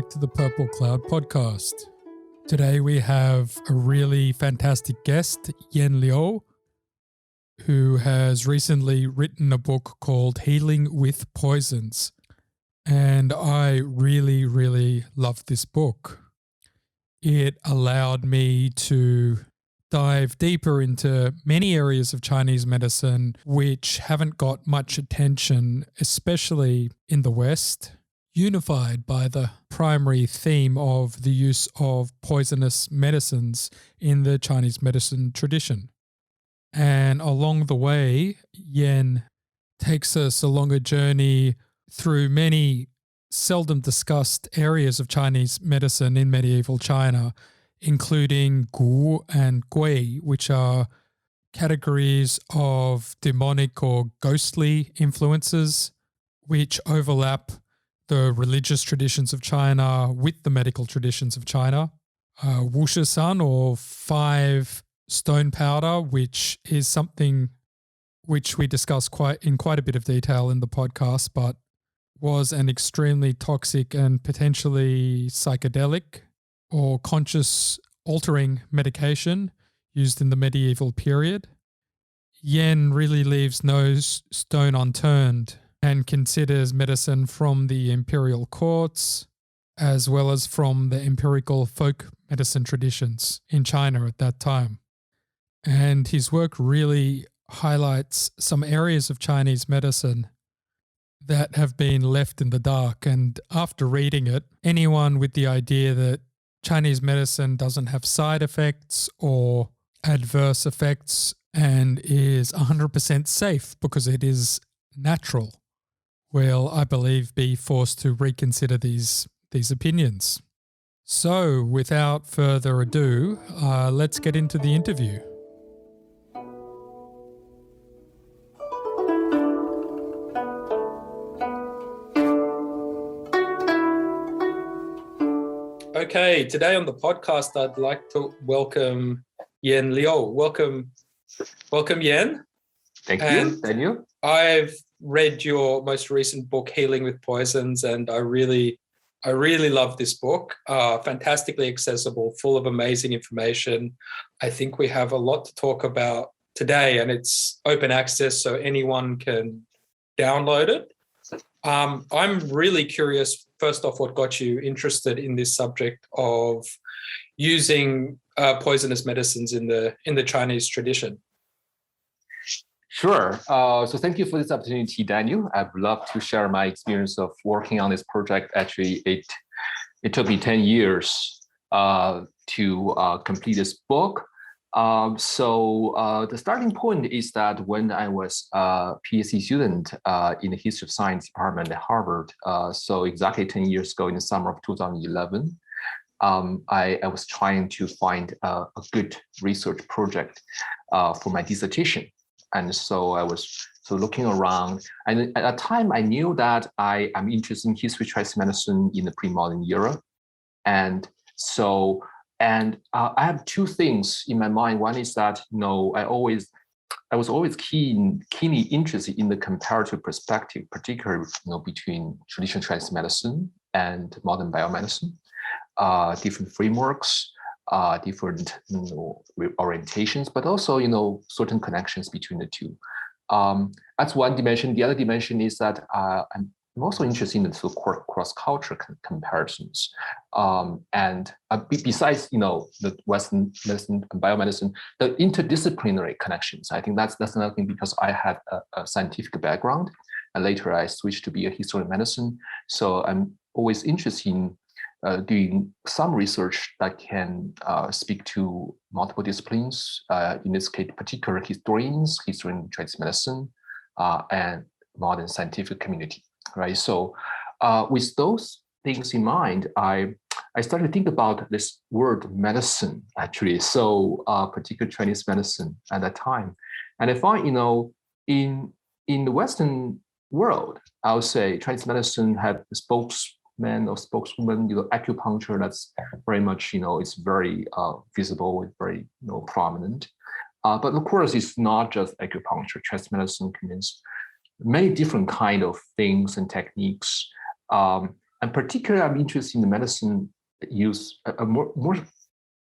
back to the Purple Cloud podcast. Today we have a really fantastic guest, Yen Liu, who has recently written a book called Healing with Poisons. And I really, really loved this book. It allowed me to dive deeper into many areas of Chinese medicine which haven't got much attention, especially in the West, unified by the primary theme of the use of poisonous medicines in the Chinese medicine tradition. And along the way, Yen takes us along a journey through many seldom discussed areas of Chinese medicine in medieval China, including Gu and Gui, which are categories of demonic or ghostly influences which overlap the religious traditions of China with the medical traditions of China. Wushi San, or 5 stone powder, which is something which we discuss in quite a bit of detail in the podcast, but was an extremely toxic and potentially psychedelic or conscious altering medication used in the medieval period. Yen really leaves no stone unturned and considers medicine from the imperial courts as well as from the empirical folk medicine traditions in China at that time. And his work really highlights some areas of Chinese medicine that have been left in the dark. And after reading it, anyone with the idea that Chinese medicine doesn't have side effects or adverse effects and is 100% safe because it is natural will, I believe, be forced to reconsider these opinions. So, without further ado, let's get into the interview. Okay, today on the podcast, I'd like to welcome Yen Liu. Welcome, Yen. Thank you, Daniel. I've read your most recent book, Healing with Poisons, and I really love this book. Fantastically accessible, full of amazing information. I think we have a lot to talk about today, and it's open access, so anyone can download it. I'm really curious, first off, what got you interested in this subject of using poisonous medicines in the Chinese tradition? Sure. So thank you for this opportunity, Daniel. I'd love to share my experience of working on this project. Actually, it took me 10 years to complete this book. So the starting point is that when I was a PhD student in the History of Science department at Harvard, so exactly 10 years ago in the summer of 2011, I was trying to find a good research project for my dissertation. And so I was looking around, and at that time I knew that I am interested in history of Chinese medicine in the pre-modern era. And so I have 2 things in my mind. One is that, I was always keenly interested in the comparative perspective, particularly, between traditional Chinese medicine and modern biomedicine, different frameworks, different orientations, but also certain connections between the 2. That's one dimension. The other dimension is that I'm also interested in the so-called cross-cultural comparisons. And besides the Western medicine and biomedicine, the interdisciplinary connections. I think that's another thing, because I had a scientific background, and later I switched to be a historian of medicine. So I'm always interested in doing some research that can speak to multiple disciplines, in this case, particular historians, history in Chinese medicine, and modern scientific community, right? So with those things in mind, I started to think about this word medicine, actually, so particular Chinese medicine at that time. And I find, in the Western world, I would say Chinese medicine had spokesman or spokeswoman, acupuncture, that's very much, it's very visible, it's very, prominent. But of course, it's not just acupuncture. Chinese medicine contains many different kind of things and techniques. And particularly, I'm interested in the medicine that use a more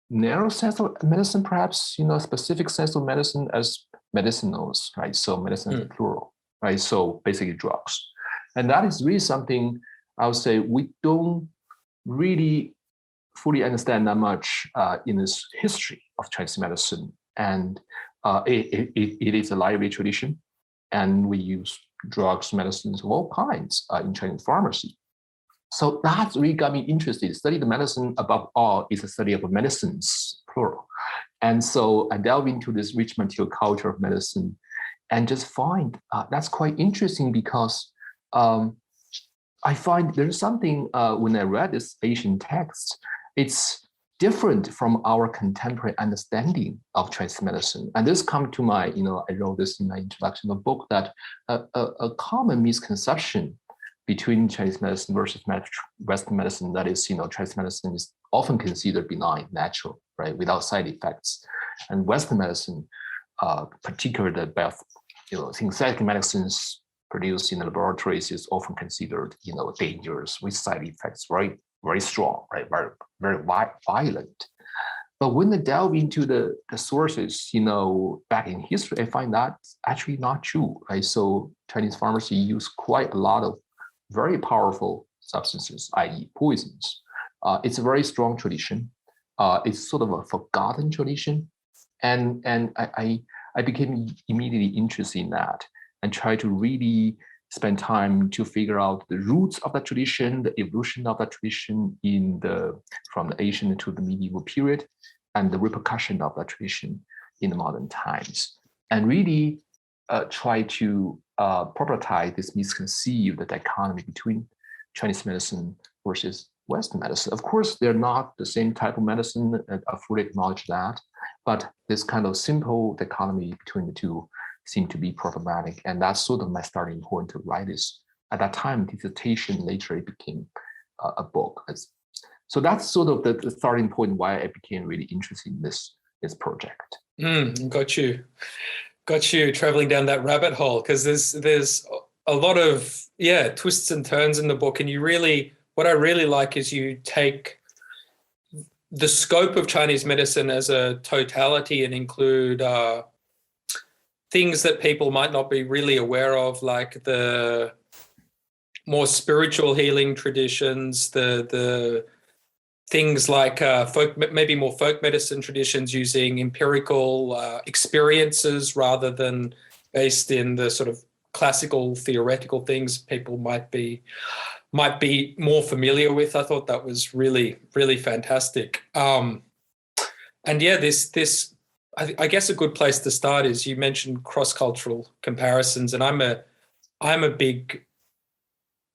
narrow sense of medicine, perhaps, a specific sense of medicine as medicinals, right? So medicine is plural, right? So basically drugs. And that is really something I would say we don't really fully understand that much in this history of Chinese medicine. And it is a lively tradition. And we use drugs, medicines of all kinds in Chinese pharmacy. So that's really got me interested. Study the medicine above all is a study of medicines, plural. And so I delve into this rich material culture of medicine and just find that's quite interesting because I find there's something when I read this Asian text, it's different from our contemporary understanding of Chinese medicine. And this comes to my, I wrote this in my introduction of the book, that a common misconception between Chinese medicine versus Western medicine, that is, Chinese medicine is often considered benign, natural, right, without side effects. And Western medicine, particularly the synthetic medicines produced in the laboratories, is often considered, dangerous with side effects, very, very strong, right, very, very violent. But when I delve into the sources, back in history, I find that's actually not true, right? So Chinese pharmacy use quite a lot of very powerful substances, i.e. poisons. It's a very strong tradition. It's sort of a forgotten tradition. And I became immediately interested in that and tried to really spend time to figure out the roots of that tradition, the evolution of that tradition from the ancient to the medieval period, and the repercussion of that tradition in the modern times. And really try to prototype this misconceived dichotomy between Chinese medicine versus Western medicine. Of course, they're not the same type of medicine, I fully acknowledge that, but this kind of simple dichotomy between the two seemed to be problematic. And that's sort of my starting point to write this. At that time, dissertation, later it became a book. So that's sort of the starting point why I became really interested in this project. Got you traveling down that rabbit hole, because there's a lot of twists and turns in the book, and what I really like is you take the scope of Chinese medicine as a totality and include things that people might not be really aware of, like the more spiritual healing traditions, the things like maybe more folk medicine traditions using empirical experiences rather than based in the sort of classical theoretical things people might be more familiar with. I thought that was really, really fantastic. This I guess a good place to start is you mentioned cross-cultural comparisons, and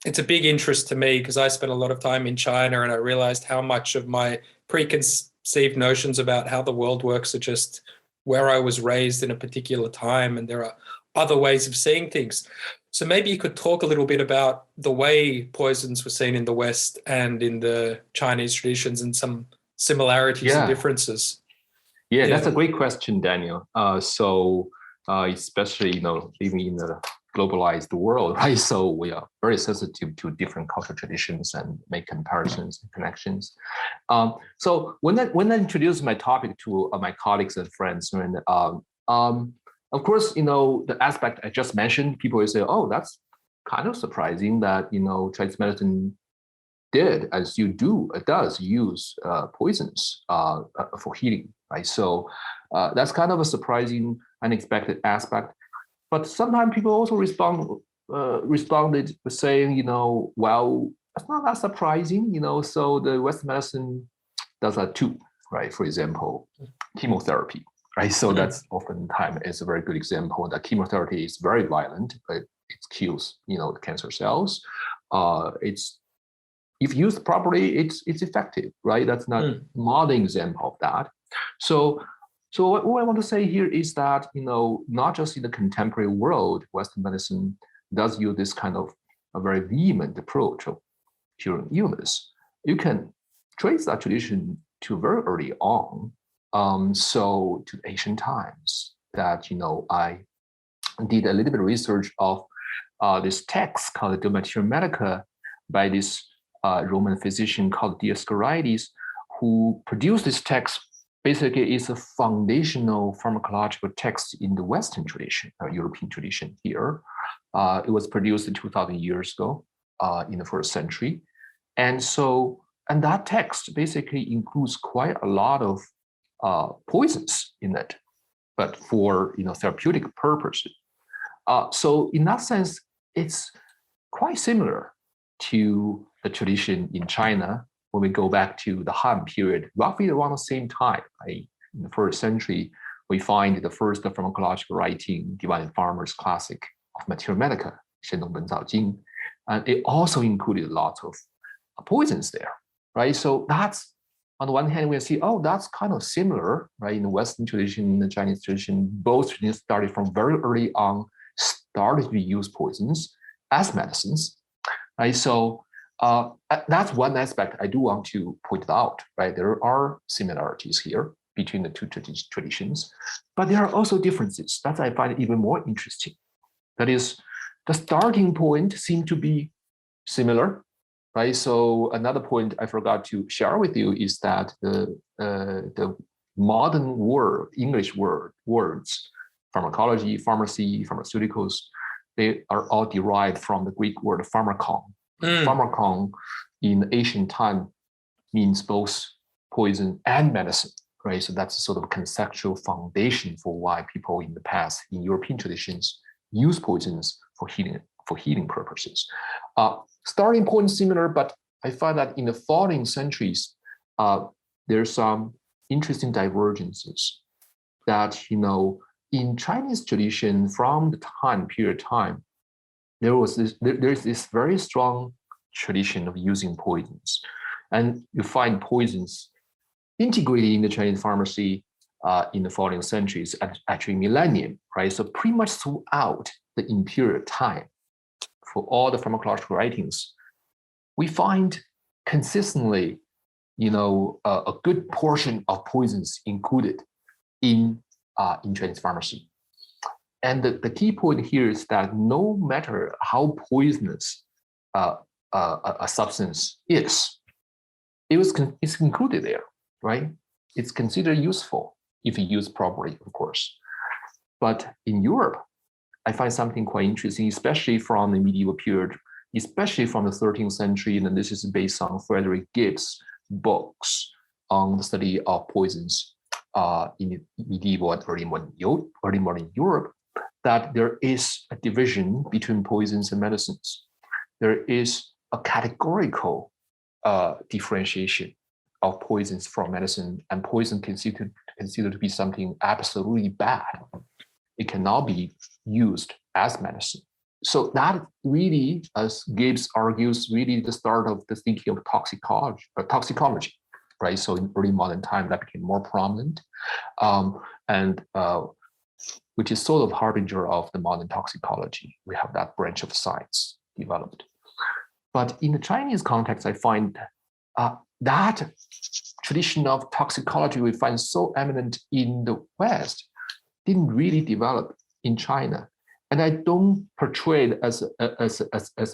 it's a big interest to me because I spent a lot of time in China and I realized how much of my preconceived notions about how the world works are just where I was raised in a particular time, and there are other ways of seeing things. So maybe you could talk a little bit about the way poisons were seen in the West and in the Chinese traditions and some similarities and differences. Yeah, that's a great question, Daniel. Especially, living in a globalized world, right? So we are very sensitive to different cultural traditions and make comparisons and connections. So when I introduce my topic to my colleagues and friends, of course, the aspect I just mentioned, people will say, "Oh, that's kind of surprising that Chinese medicine does use poisons for healing, right?" So that's kind of a surprising, unexpected aspect. But sometimes people also responded with saying, well, it's not that surprising, so the Western medicine does that too, right? For example, chemotherapy, right? So that's oftentimes is a very good example that chemotherapy is very violent, but it kills, the cancer cells. If used properly, it's effective, right? That's not a modern example of that. So what I want to say here is that, not just in the contemporary world, Western medicine does use this kind of a very vehement approach of curing illness. You can trace that tradition to very early on. So to ancient times that, I did a little bit of research of this text called De Materia Medica by this Roman physician called Dioscorides, who produced this text. Basically, it's a foundational pharmacological text in the Western tradition, European tradition here. It was produced 2,000 years ago in the first century. And that text basically includes quite a lot of poisons in it, but for therapeutic purposes. So in that sense, it's quite similar to the tradition in China when we go back to the Han period, roughly around the same time. In the first century, we find the first pharmacological writing, Divine Farmer's Classic of Material Medica, 神农本草经, and it also included lots of poisons there, right? So that's, on the one hand, we see, that's kind of similar, right? In the Western tradition, in the Chinese tradition, both traditions started from very early on, started to use poisons as medicines, right? So that's one aspect I do want to point out, right? There are similarities here between the two traditions, but there are also differences. That I find even more interesting. That is, the starting point seemed to be similar, right? So another point I forgot to share with you is that the modern English words, pharmacology, pharmacy, pharmaceuticals, they are all derived from the Greek word pharmakon. Pharmakon in ancient time means both poison and medicine, right? So that's a sort of conceptual foundation for why people in the past, in European traditions, use poisons for healing purposes. Starting point similar, but I find that in the following centuries, there's some interesting divergences that, in Chinese tradition, from the period of time, there's this very strong tradition of using poisons. And you find poisons integrated in the Chinese pharmacy in the following centuries, actually millennium, right? So pretty much throughout the imperial time, for all the pharmacological writings, we find consistently, a good portion of poisons included in Chinese pharmacy. And the key point here is that no matter how poisonous a substance is, it's included there, right? It's considered useful if you use properly, of course. But in Europe, I find something quite interesting, especially from the medieval period, especially from the 13th century, and this is based on Frederick Gibbs' books on the study of poisons in medieval and early modern Europe, that there is a division between poisons and medicines. There is a categorical differentiation of poisons from medicine, and poison considered to be something absolutely bad. It cannot be used as medicine. So that really, as Gibbs argues, really the start of the thinking of toxicology, right? So in early modern time, that became more prominent, which is sort of harbinger of the modern toxicology. We have that branch of science developed. But in the Chinese context, I find that tradition of toxicology we find so eminent in the West didn't really develop in China. And I don't portray it as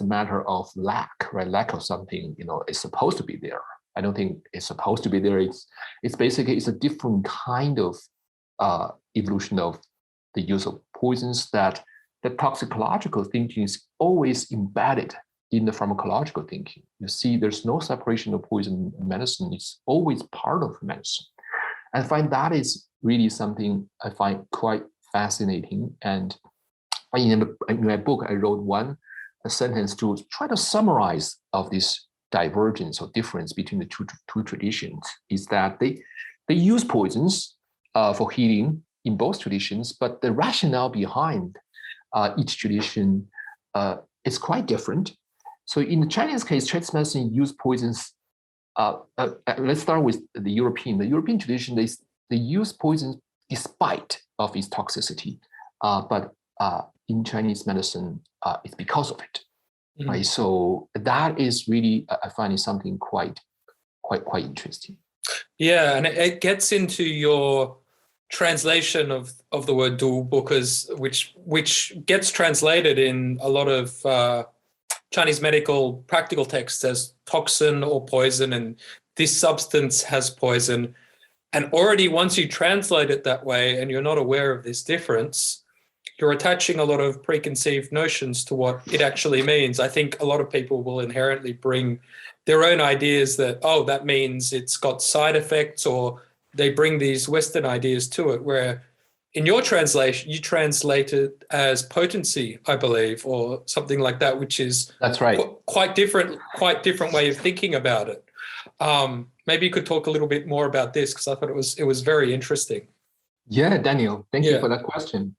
a matter of lack, right? Lack of something, is supposed to be there. I don't think it's supposed to be there. It's basically, it's a different kind of evolution of the use of poisons, that the toxicological thinking is always embedded in the pharmacological thinking. You see, there's no separation of poison and medicine. It's always part of medicine. I find that is really something I find quite fascinating. And in my book, I wrote a sentence to try to summarize of this divergence or difference between the two traditions, is that they use poisons for healing in both traditions, but the rationale behind each tradition is quite different. So in the Chinese case, Chinese medicine use poisons. Let's start with the European. The European tradition, they use poisons despite of its toxicity, but in Chinese medicine, it's because of it, right? So that is really, I find it something quite interesting. Yeah, and it gets into your translation of the word du, because which gets translated in a lot of Chinese medical practical texts as toxin or poison, and this substance has poison. And already once you translate it that way and you're not aware of this difference, you're attaching a lot of preconceived notions to what it actually means. I think a lot of people will inherently bring their own ideas that, oh, that means it's got side effects, or they bring these Western ideas to it, where in your translation, you translate it as potency, I believe, or something like that, which is That's right. Quite different way of thinking about it. Maybe you could talk a little bit more about this, because I thought it was very interesting. Yeah, Daniel, thank you for that question.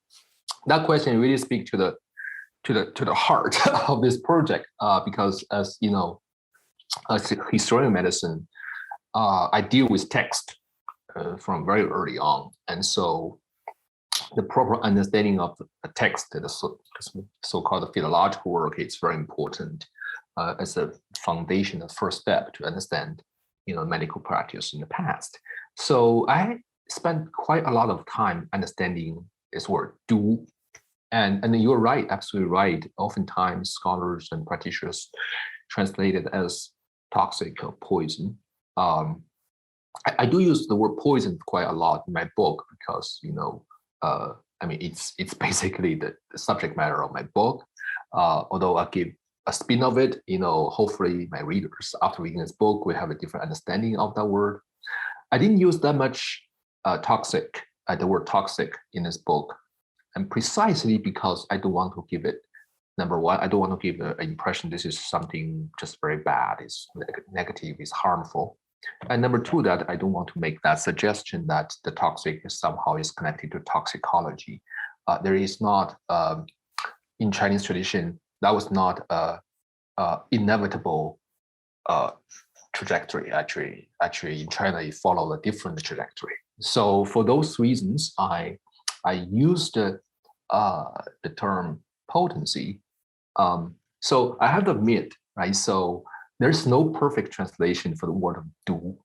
That question really speaks to the heart of this project, because as you know, as a historian of medicine, I deal with text from very early on, and so the proper understanding of the text, the so-called philological work, is very important as a foundation, the first step to understand, medical practice in the past. So I spent quite a lot of time understanding this word "do," and you're right, absolutely right. Oftentimes, scholars and practitioners translate it as toxic or poison. I do use the word poison quite a lot in my book because it's basically the subject matter of my book. Although I give a spin of it, hopefully my readers, after reading this book, will have a different understanding of that word. I didn't use that much the word toxic in this book, and precisely because I don't want to give it, number one, I don't want to give an impression this is something just very bad, it's negative, it's harmful. And number two, that I don't want to make that suggestion that the toxic somehow is connected to toxicology. There is not, in Chinese tradition, that was not inevitable trajectory. Actually, in China, it followed a different trajectory. So for those reasons, I used the term potency. So I have to admit, right? So there's no perfect translation for the word "do."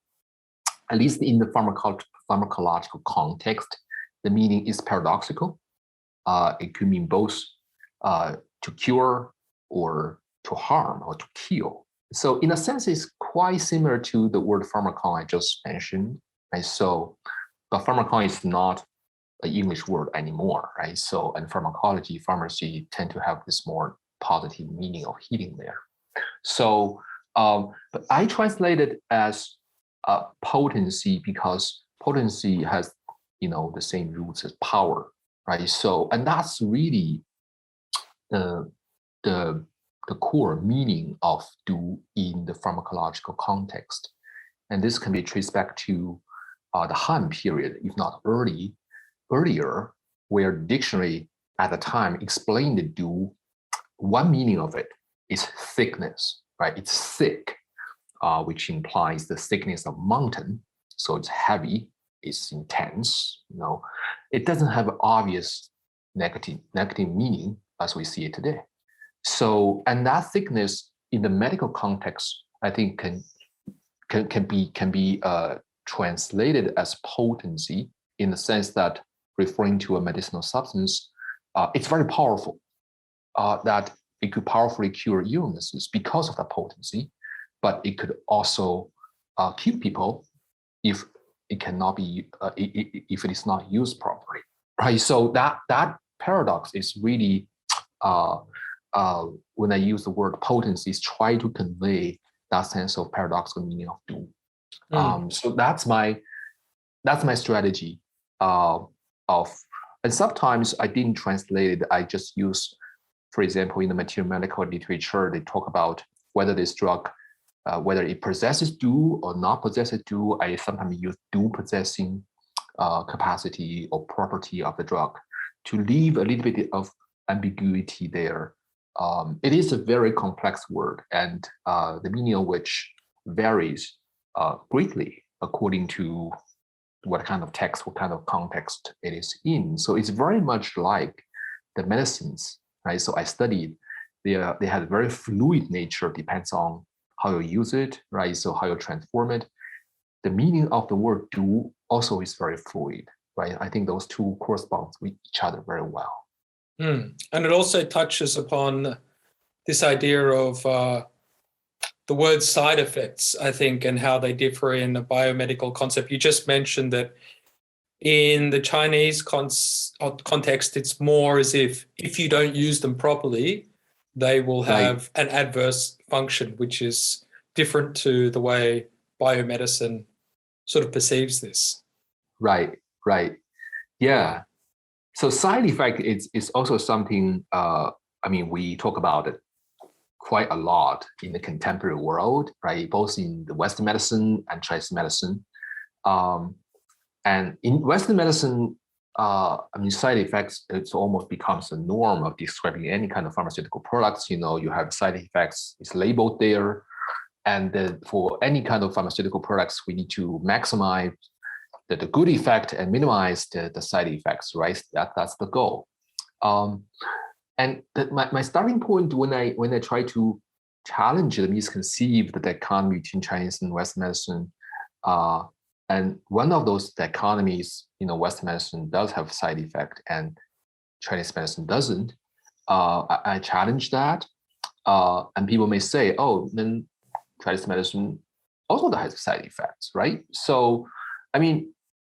At least in the pharmacological context, the meaning is paradoxical. It could mean both to cure or to harm or to kill. So in a sense, it's quite similar to the word pharmacon I just mentioned. Right? So, but pharmacon is not an English word anymore, right? So, and pharmacology, pharmacy tend to have this more positive meaning of healing there. So, but I translate it as potency because potency has, the same roots as power, right? So, and that's really the core meaning of "do" in the pharmacological context. And this can be traced back to the Han period, if not earlier, where the dictionary at the time explained the "do." One meaning of it is thickness, right? It's thick, which implies the thickness of mountain. So it's heavy, it's intense. It doesn't have an obvious negative meaning as we see it today. So, and that thickness in the medical context, I think can be translated as potency in the sense that referring to a medicinal substance, it's very powerful. That it could powerfully cure illnesses because of the potency, but it could also kill people if it cannot be if it is not used properly, right? So that paradox is really when I use the word potency, is try to convey that sense of paradoxical meaning of "do." So that's my strategy of, and sometimes I didn't translate it. I just use, for example, in the material medical literature, they talk about whether this drug, whether it possesses "do" or not possesses "do." I sometimes use "do" possessing capacity or property of the drug to leave a little bit of ambiguity there. It is a very complex word, and the meaning of which varies greatly according to what kind of text, what kind of context it is in. So it's very much like the medicines, right? So I studied, they had a very fluid nature, depends on how you use it, right? So how you transform it. The meaning of the word "do" also is very fluid, right? I think those two correspond with each other very well. And it also touches upon this idea of the word side effects, I think, and how they differ in a biomedical concept. You just mentioned that in the Chinese context, it's more as if you don't use them properly, they will have an adverse function, which is different to the way biomedicine sort of perceives this. Right. Yeah. So side effect is also something, we talk about it quite a lot in the contemporary world, right? Both in the Western medicine and Chinese medicine. And in Western medicine, side effects, it almost becomes a norm of describing any kind of pharmaceutical products. You have side effects, it's labeled there. And for any kind of pharmaceutical products, we need to maximize the good effect and minimize the side effects, right? That's the goal. My starting point when I try to challenge the misconceived dichotomy between Chinese and Western medicine, and one of those dichotomies, Western medicine does have side effect and Chinese medicine doesn't. I challenge that, and people may say, "Oh, then Chinese medicine also has side effects, right?" So,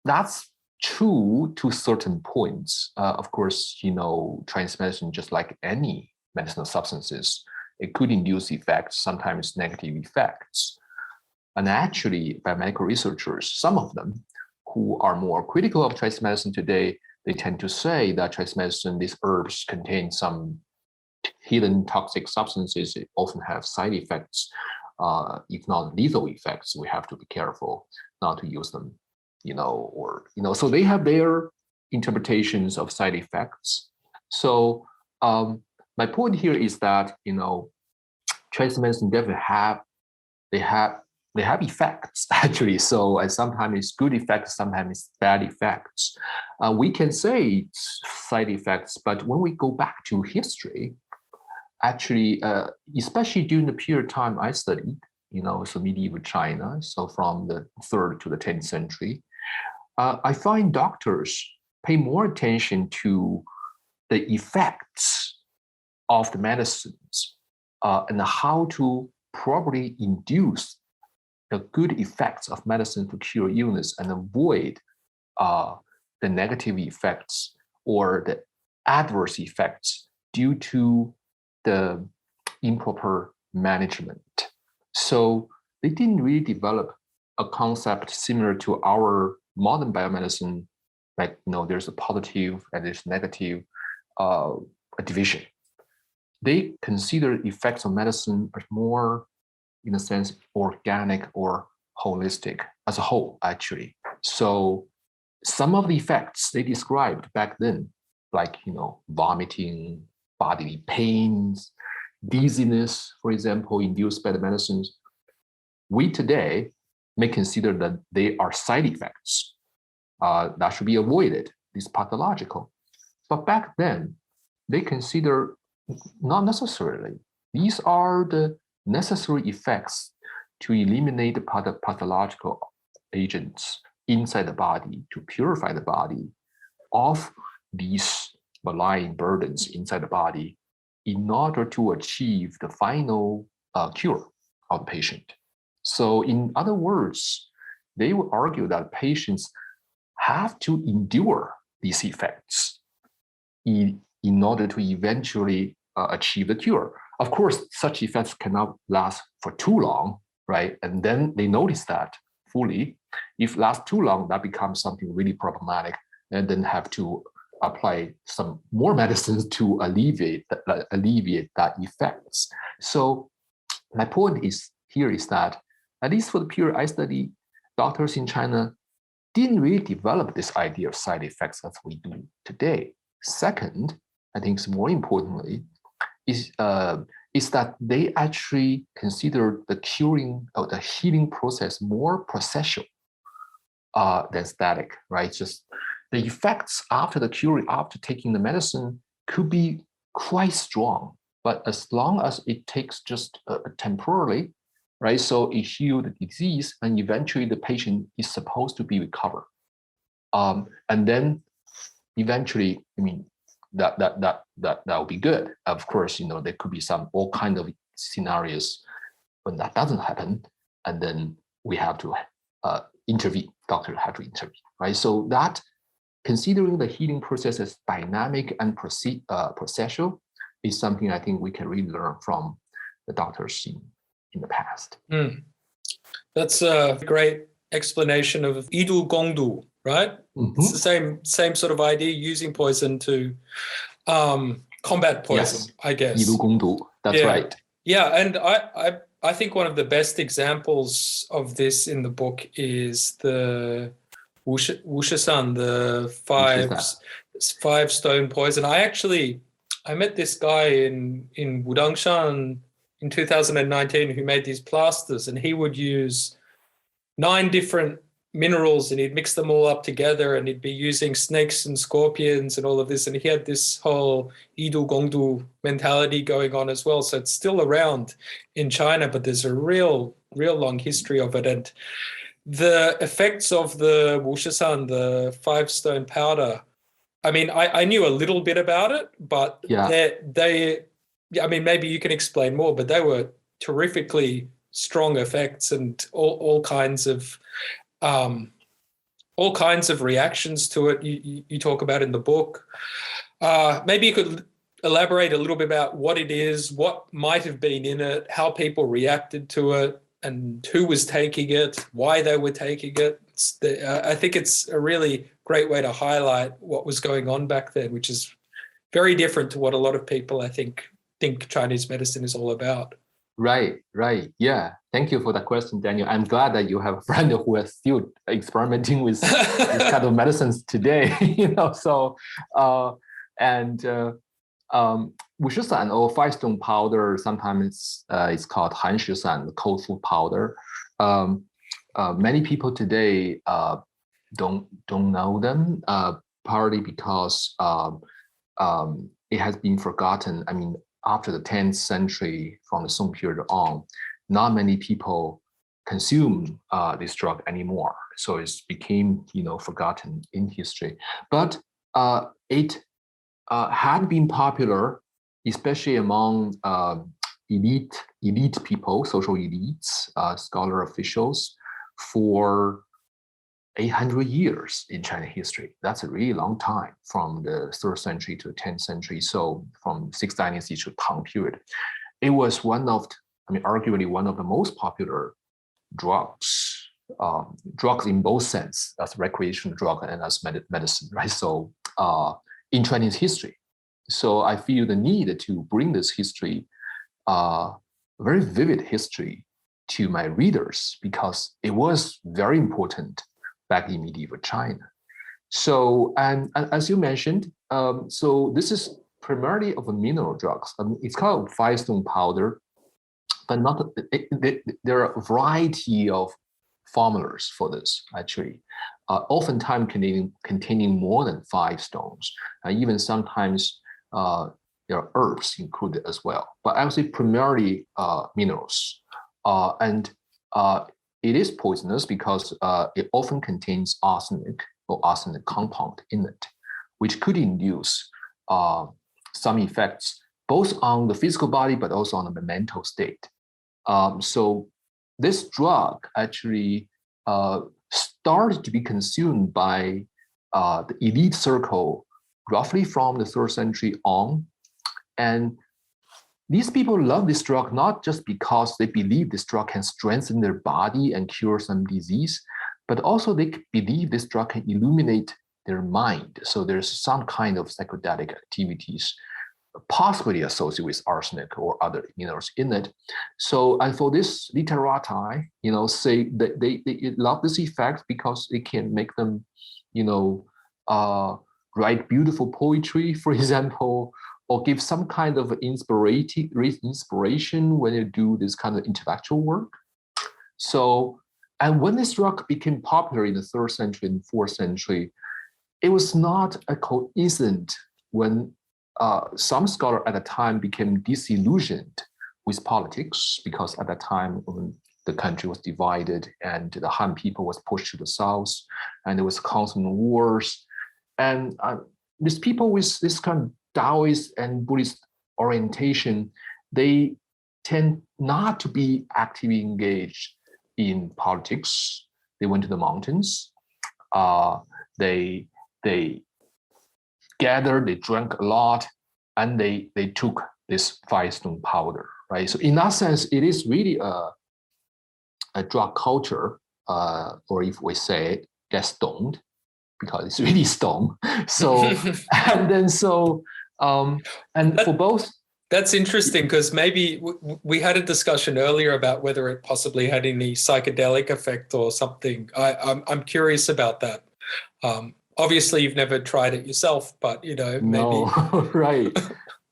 that's true to certain points. Of course, Chinese medicine, just like any medicinal substances, it could induce effects, sometimes negative effects. And actually, biomedical researchers, some of them who are more critical of Chinese medicine today, they tend to say that Chinese medicine, these herbs contain some hidden toxic substances. It often have side effects, if not lethal effects. We have to be careful not to use them. So they have their interpretations of side effects. So my point here is that Chinese medicine definitely have effects actually. So sometimes it's good effects, sometimes it's bad effects. We can say it's side effects, but when we go back to history, actually, especially during the period of time I studied, so medieval China, so from the 3rd to the 10th century, I find doctors pay more attention to the effects of the medicines and how to properly induce the good effects of medicine to cure illness and avoid the negative effects or the adverse effects due to the improper management. So they didn't really develop a concept similar to our modern biomedicine, like there's a positive and there's negative division. They consider effects of medicine as more, in a sense, organic or holistic as a whole, actually. So some of the effects they described back then, like vomiting, bodily pains, dizziness, for example, induced by the medicines, we today may consider that they are side effects that should be avoided. It's pathological. But back then, they consider not necessarily. These are the necessary effects to eliminate the pathological agents inside the body, to purify the body of these malign burdens inside the body in order to achieve the final cure of the patient. So in other words, they would argue that patients have to endure these effects in order to eventually achieve the cure. Of course, such effects cannot last for too long, right? And then they notice that fully. If it lasts too long, that becomes something really problematic, and then have to apply some more medicines to alleviate that effects. So my point is that, at least for the period I study, doctors in China didn't really develop this idea of side effects as we do today. Second, I think more importantly, is that they actually consider the curing or the healing process more processual than static, right? Just the effects after the cure, after taking the medicine, could be quite strong, but as long as it takes just temporarily, right? So it heals the disease, and eventually the patient is supposed to be recovered. And then eventually, that would be good. Of course, there could be all kind of scenarios when that doesn't happen, and then we have to intervene. Doctor have to intervene, right? So that, considering the healing process as dynamic and processual, is something I think we can really learn from the doctors in the past. That's a great explanation of idu gongdu, right? Mm-hmm. It's the same sort of idea, using poison to combat poison, yes. I guess. Idu gongdu, that's right. Yeah, and I think one of the best examples of this in the book is the Wushisan, the five stone poison. I met this guy in Wudangshan in 2019 who made these plasters, and he would use 9 different minerals and he'd mix them all up together, and he'd be using snakes and scorpions and all of this, and he had this whole idu gongdu mentality going on as well. So it's still around in China, but there's a real long history of it. And the effects of the Wushisan, the 5 stone powder, I mean, I knew a little bit about it, but maybe you can explain more, but they were terrifically strong effects, and all kinds of reactions to it you talk about in the book. Maybe you could elaborate a little bit about what it is, what might have been in it, how people reacted to it, and who was taking it, why they were taking it. I think it's a really great way to highlight what was going on back then, which is very different to what a lot of people, I think Chinese medicine is all about. Right. Yeah. Thank you for that question, Daniel. I'm glad that you have a friend who is still experimenting with this kind of medicines today. Wushisan or 5 stone powder, sometimes it's called hanshisan, the cold food powder. Many people today don't know them, partly because it has been forgotten. I mean, after the 10th century, from the Song period on, not many people consume this drug anymore. So it's became, forgotten in history. But it had been popular, especially among elite people, social elites, scholar officials, for 800 years in China history. That's a really long time, from the 3rd century to the 10th century. So from 6th dynasty to Tang period. It was arguably one of the most popular drugs in both sense, as recreational drug and as medicine, right? So in Chinese history. So I feel the need to bring this history, very vivid history, to my readers, because it was very important back in medieval China. So, and as you mentioned, so this is primarily of a mineral drugs. It's called 5 stone powder, but there are a variety of formulas for this, actually. Oftentimes containing more than 5 stones. Even sometimes there are herbs included as well. But I would say primarily minerals. It is poisonous because it often contains arsenic or arsenic compound in it, which could induce some effects both on the physical body but also on the mental state. So this drug actually started to be consumed by the elite circle roughly from the 3rd century on. And these people love this drug not just because they believe this drug can strengthen their body and cure some disease, but also they believe this drug can illuminate their mind. So there's some kind of psychedelic activities possibly associated with arsenic or other minerals in it. So, and for this literati, say that they love this effect because it can make them, write beautiful poetry, for example, or give some kind of inspiration when you do this kind of intellectual work. So, and when this drug became popular in the 3rd century and 4th century, it was not a coincidence when some scholars at the time became disillusioned with politics, because at that time when the country was divided and the Han people was pushed to the south, and there was constant wars. And these people with this kind of Taoist and Buddhist orientation, they tend not to be actively engaged in politics. They went to the mountains. They gathered, they drank a lot, and they took this firestone powder, right? So in that sense, it is really a drug culture, or if we say get stoned, because it's really stone. So and then so and for both. That's interesting, because maybe we had a discussion earlier about whether it possibly had any psychedelic effect or something. I'm curious about that. Obviously, you've never tried it yourself, but maybe. No, right.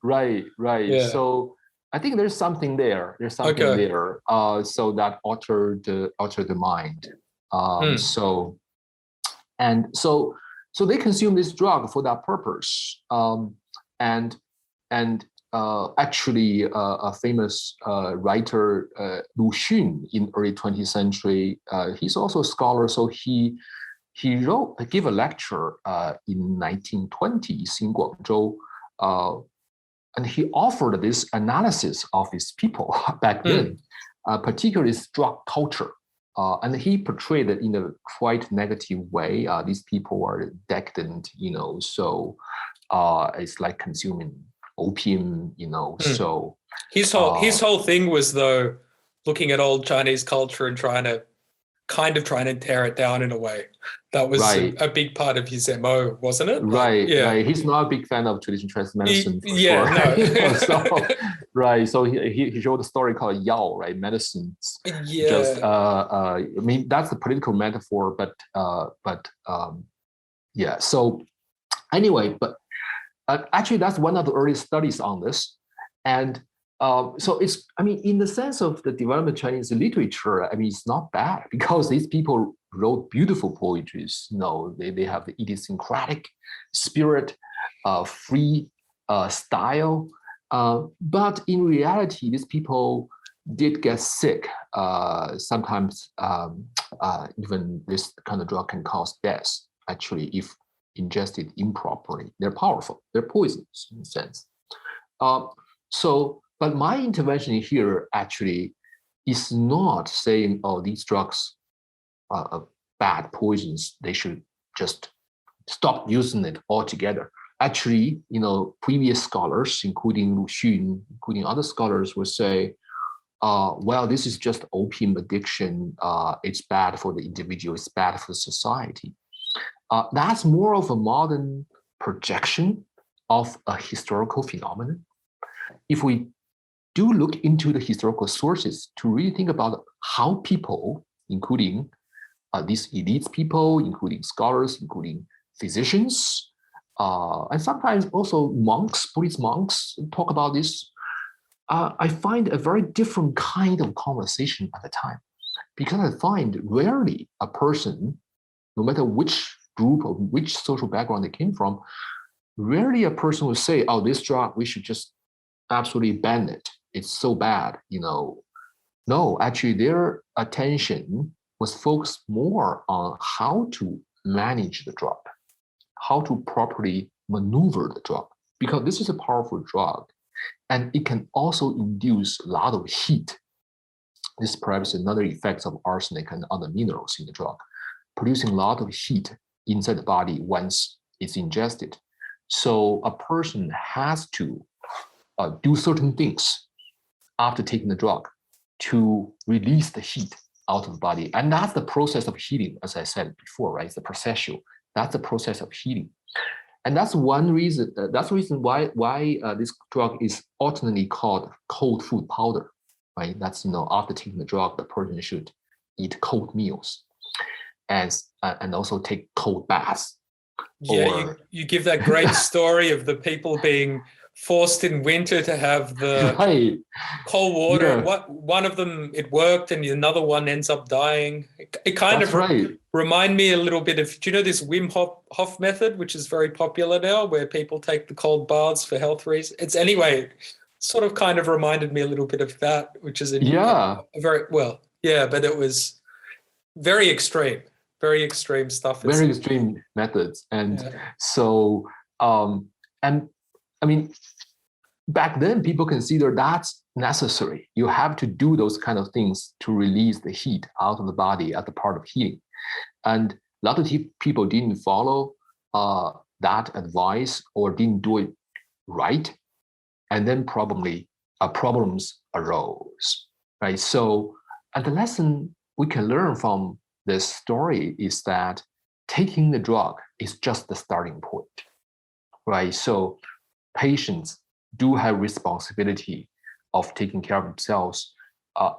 Yeah. So I think there's something there. There's something Okay. there. So that altered the mind. So they consume this drug for that purpose. Actually, a famous writer, Lu Xun, in early 20th century, he's also a scholar. So he gave a lecture in 1920s in Guangzhou, and he offered this analysis of these people back then, particularly this drug culture. And he portrayed it in a quite negative way. These people are decadent, so it's like consuming opium, so his whole thing was, though, looking at old Chinese culture and trying to tear it down in a way. That was right. a big part of his MO, wasn't it? Right. He's not a big fan of traditional Chinese medicine, for sure. No. So, right. So he showed a story called Yao, right? Medicine. Yeah. Just I mean, that's the political metaphor, but yeah. So anyway, but actually, that's one of the early studies on this, and so it's, I mean, in the sense of the development of Chinese literature, I mean, it's not bad, because these people wrote beautiful poetries. They have the idiosyncratic spirit, free style. But in reality, these people did get sick. Sometimes even this kind of drug can cause death, actually, if ingested improperly. They're powerful. They're poisons in a sense. But my intervention here actually is not saying, oh, these drugs are bad poisons, they should just stop using it altogether. Actually, previous scholars, including Lu Xun, including other scholars, would say, well, this is just opium addiction. It's bad for the individual. It's bad for society. That's more of a modern projection of a historical phenomenon. If we do look into the historical sources to really think about how people, including these elite people, including scholars, including physicians, and sometimes also monks, Buddhist monks, talk about this, I find a very different kind of conversation at the time, because I find rarely a person, no matter which group or which social background they came from, rarely a person would say, oh, this drug, we should just absolutely ban it. It's so bad, No, actually, their attention was focused more on how to manage the drug, how to properly maneuver the drug, because this is a powerful drug, and it can also induce a lot of heat. This is perhaps another effect of arsenic and other minerals in the drug, producing a lot of heat inside the body once it's ingested. So a person has to do certain things after taking the drug to release the heat out of the body. And that's the process of healing, as I said before, right? It's the processual. That's the process of healing. And that's one reason, that's the reason why this drug is alternately called cold food powder, right? That's, after taking the drug, the person should eat cold meals and also take cold baths. Yeah, you give that great story of the people being forced in winter to have the cold water. Yeah. One of them, it worked, and another one ends up dying. It kind of remind me a little bit of, do you know this Wim Hof method, which is very popular now, where people take the cold baths for health reasons? It's anyway, sort of kind of reminded me a little bit of that, which is a very, well, yeah, but it was very extreme stuff. Very extreme methods. And so, and I mean, back then people consider that's necessary. You have to do those kind of things to release the heat out of the body as a part of healing. And a lot of people didn't follow that advice or didn't do it right. And then probably problems arose, right? So, and the lesson we can learn from this story is that taking the drug is just the starting point, right? So patients do have responsibility of taking care of themselves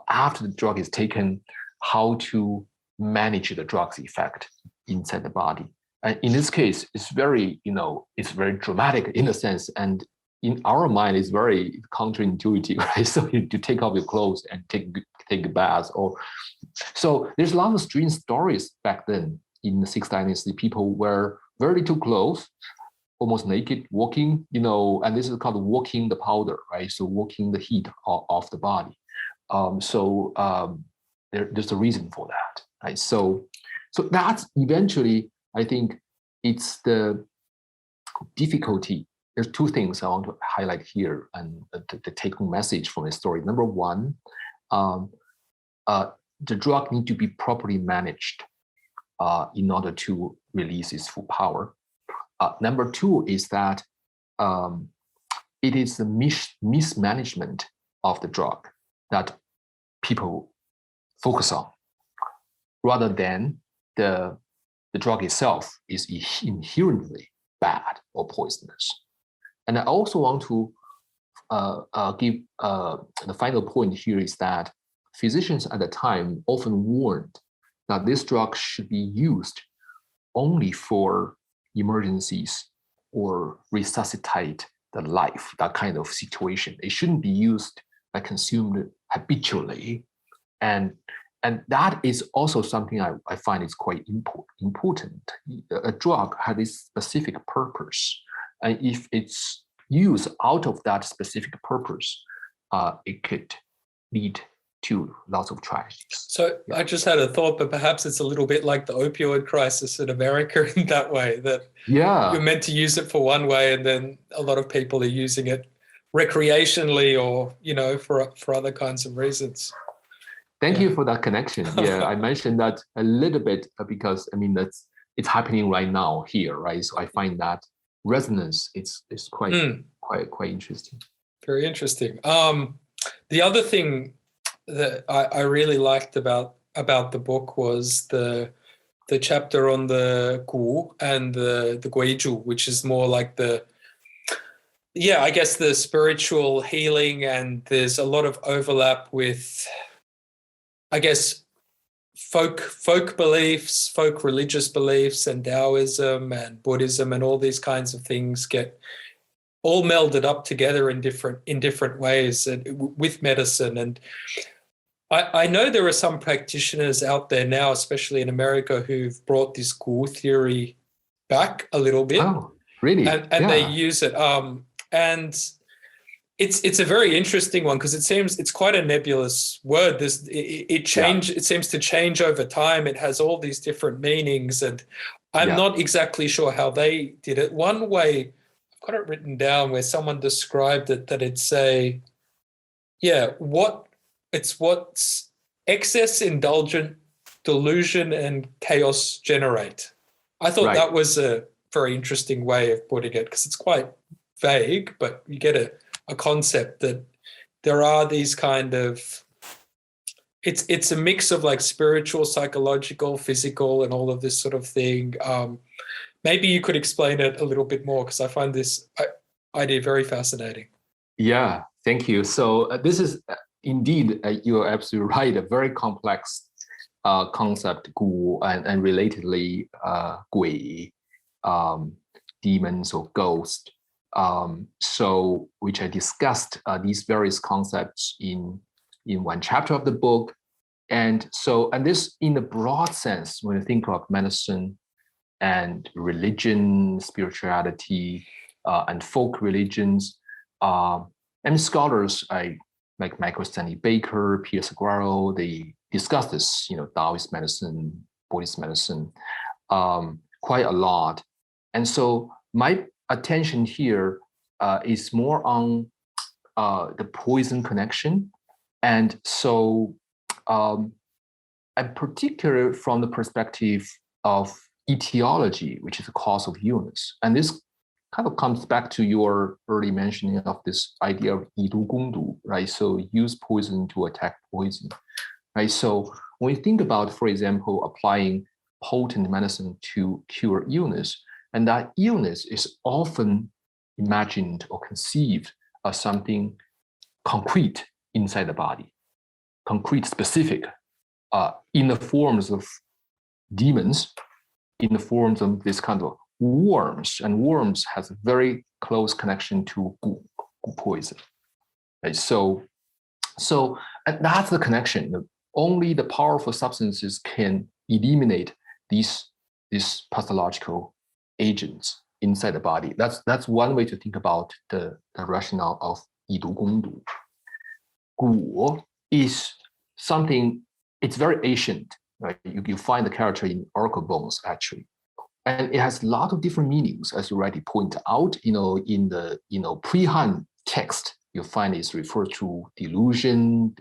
after the drug is taken, how to manage the drug's effect inside the body. And in this case, it's very, it's very dramatic in a sense. And in our mind, it's very counterintuitive, right? So you take off your clothes and take a bath. So there's a lot of strange stories back then in the 6th Dynasty. People wear very little clothes, almost naked, walking, and this is called walking the powder, right? So walking the heat off the body. There's a reason for that, right? So that's eventually, I think it's the difficulty. There's two things I want to highlight here and the take-home message from the story. Number one, the drug need to be properly managed in order to release its full power. Number two is that it is the mismanagement of the drug that people focus on, rather than the drug itself is inherently bad or poisonous. And I also want to give the final point here is that physicians at the time often warned that this drug should be used only for emergencies or resuscitate the life, that kind of situation. It shouldn't be used and consumed habitually. And that is also something I find is quite important. A drug has a specific purpose. And if it's used out of that specific purpose, it could lead to lots of tragedies. So yeah. I just had a thought, but perhaps it's a little bit like the opioid crisis in America in that way, that you're meant to use it for one way, and then a lot of people are using it recreationally or, for other kinds of reasons. Thank you for that connection. Yeah, I mentioned that a little bit because it's happening right now here, right? So I find that resonance is quite interesting. Very interesting. The other thing that I really liked about the book was the chapter on the Gu and the Guizhu, which is more like the spiritual healing, and there's a lot of overlap with, I guess, folk beliefs, folk religious beliefs, and Taoism and Buddhism and all these kinds of things get all melded up together in different ways and with medicine. And I know there are some practitioners out there now, especially in America, who've brought this Gu theory back a little bit. Oh, really? And they use it. And it's a very interesting one because it's quite a nebulous word. It seems to change over time. It has all these different meanings, and I'm not exactly sure how they did it. One way, I've got it written down where someone described it, that it's what's excess, indulgent, delusion, and chaos generate. I thought that was a very interesting way of putting it because it's quite vague, but you get a concept that there are these kind of, it's a mix of like spiritual, psychological, physical, and all of this sort of thing. Maybe you could explain it a little bit more because I find this idea very fascinating. Yeah, thank you. So this is indeed, you're absolutely right, a very complex concept, Gu, and relatedly, Gui, demons or ghosts. So which I discussed these various concepts in one chapter of the book. And this in the broad sense, when you think of medicine and religion, spirituality, and folk religions, and scholars like Michael Stanley Baker, Peter Saguaro, they discuss this, Taoist medicine, Buddhist medicine, quite a lot. And so my attention here is more on the poison connection. And so, and particularly from the perspective of etiology, which is the cause of illness. And this kind of comes back to your early mentioning of this idea of 以毒攻毒, right? So use poison to attack poison, right? So when we think about, for example, applying potent medicine to cure illness, and that illness is often imagined or conceived as something concrete inside the body, concrete, specific, in the forms of demons, in the forms of this kind of worms, and worms has a very close connection to gu poison. Right? So and that's the connection. Only the powerful substances can eliminate these pathological agents inside the body. That's one way to think about the rationale of 以毒攻毒. Gu is something, it's very ancient, right? You find the character in oracle bones, actually. And it has a lot of different meanings, as you rightly point out. In the pre-Han text, you find it's referred to delusion,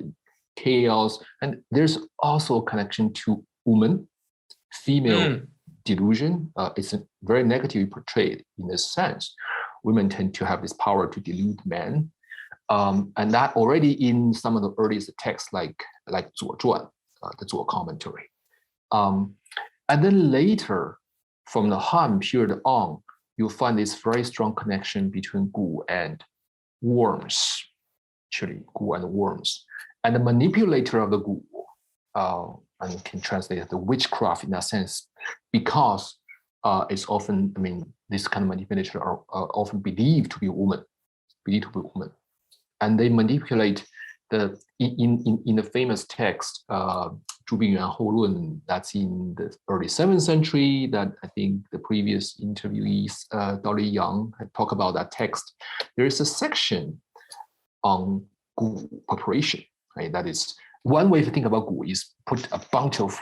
chaos, and there's also a connection to woman, female delusion. It's very negatively portrayed in this sense. Women tend to have this power to delude men, and that already in some of the earliest texts, like 左传, the 左 commentary, and then later, from the Han period on, you'll find this very strong connection between gu and worms, actually, gu and worms. And the manipulator of the gu, and you can translate it the witchcraft in that sense, because it's often, this kind of manipulator are often believed to be women, and they manipulate in the famous text, 朱病原后论, that's in the early 7th century, that I think the previous interviewees, Dolly Young, had talked about that text. There is a section on gu preparation, right? That is one way to think about gu is put a bunch of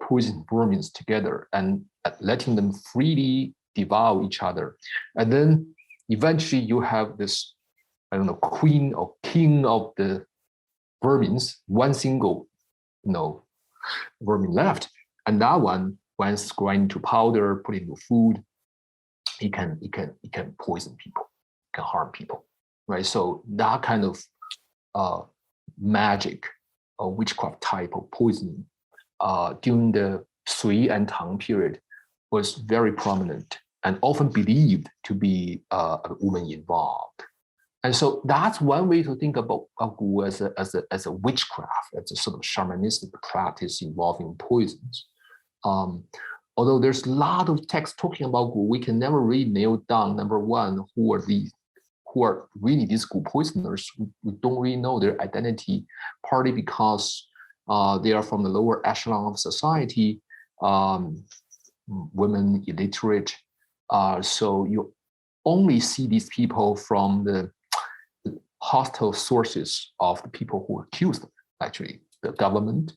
poison vermins together and letting them freely devour each other. And then eventually you have this, queen or king of the vermins, one single, vermin left, and that one, once grinded to powder, put into food, it can poison people, can harm people, right? So that kind of magic or witchcraft type of poisoning during the Sui and Tang period was very prominent and often believed to be a woman involved. And so that's one way to think about gu as a witchcraft, as a sort of shamanistic practice involving poisons. Although there's a lot of text talking about gu, we can never really nail down, number one, who are really these gu poisoners. We don't really know their identity, partly because they are from the lower echelon of society, women, illiterate. So you only see these people from the hostile sources of the people who accuse them, actually, the government,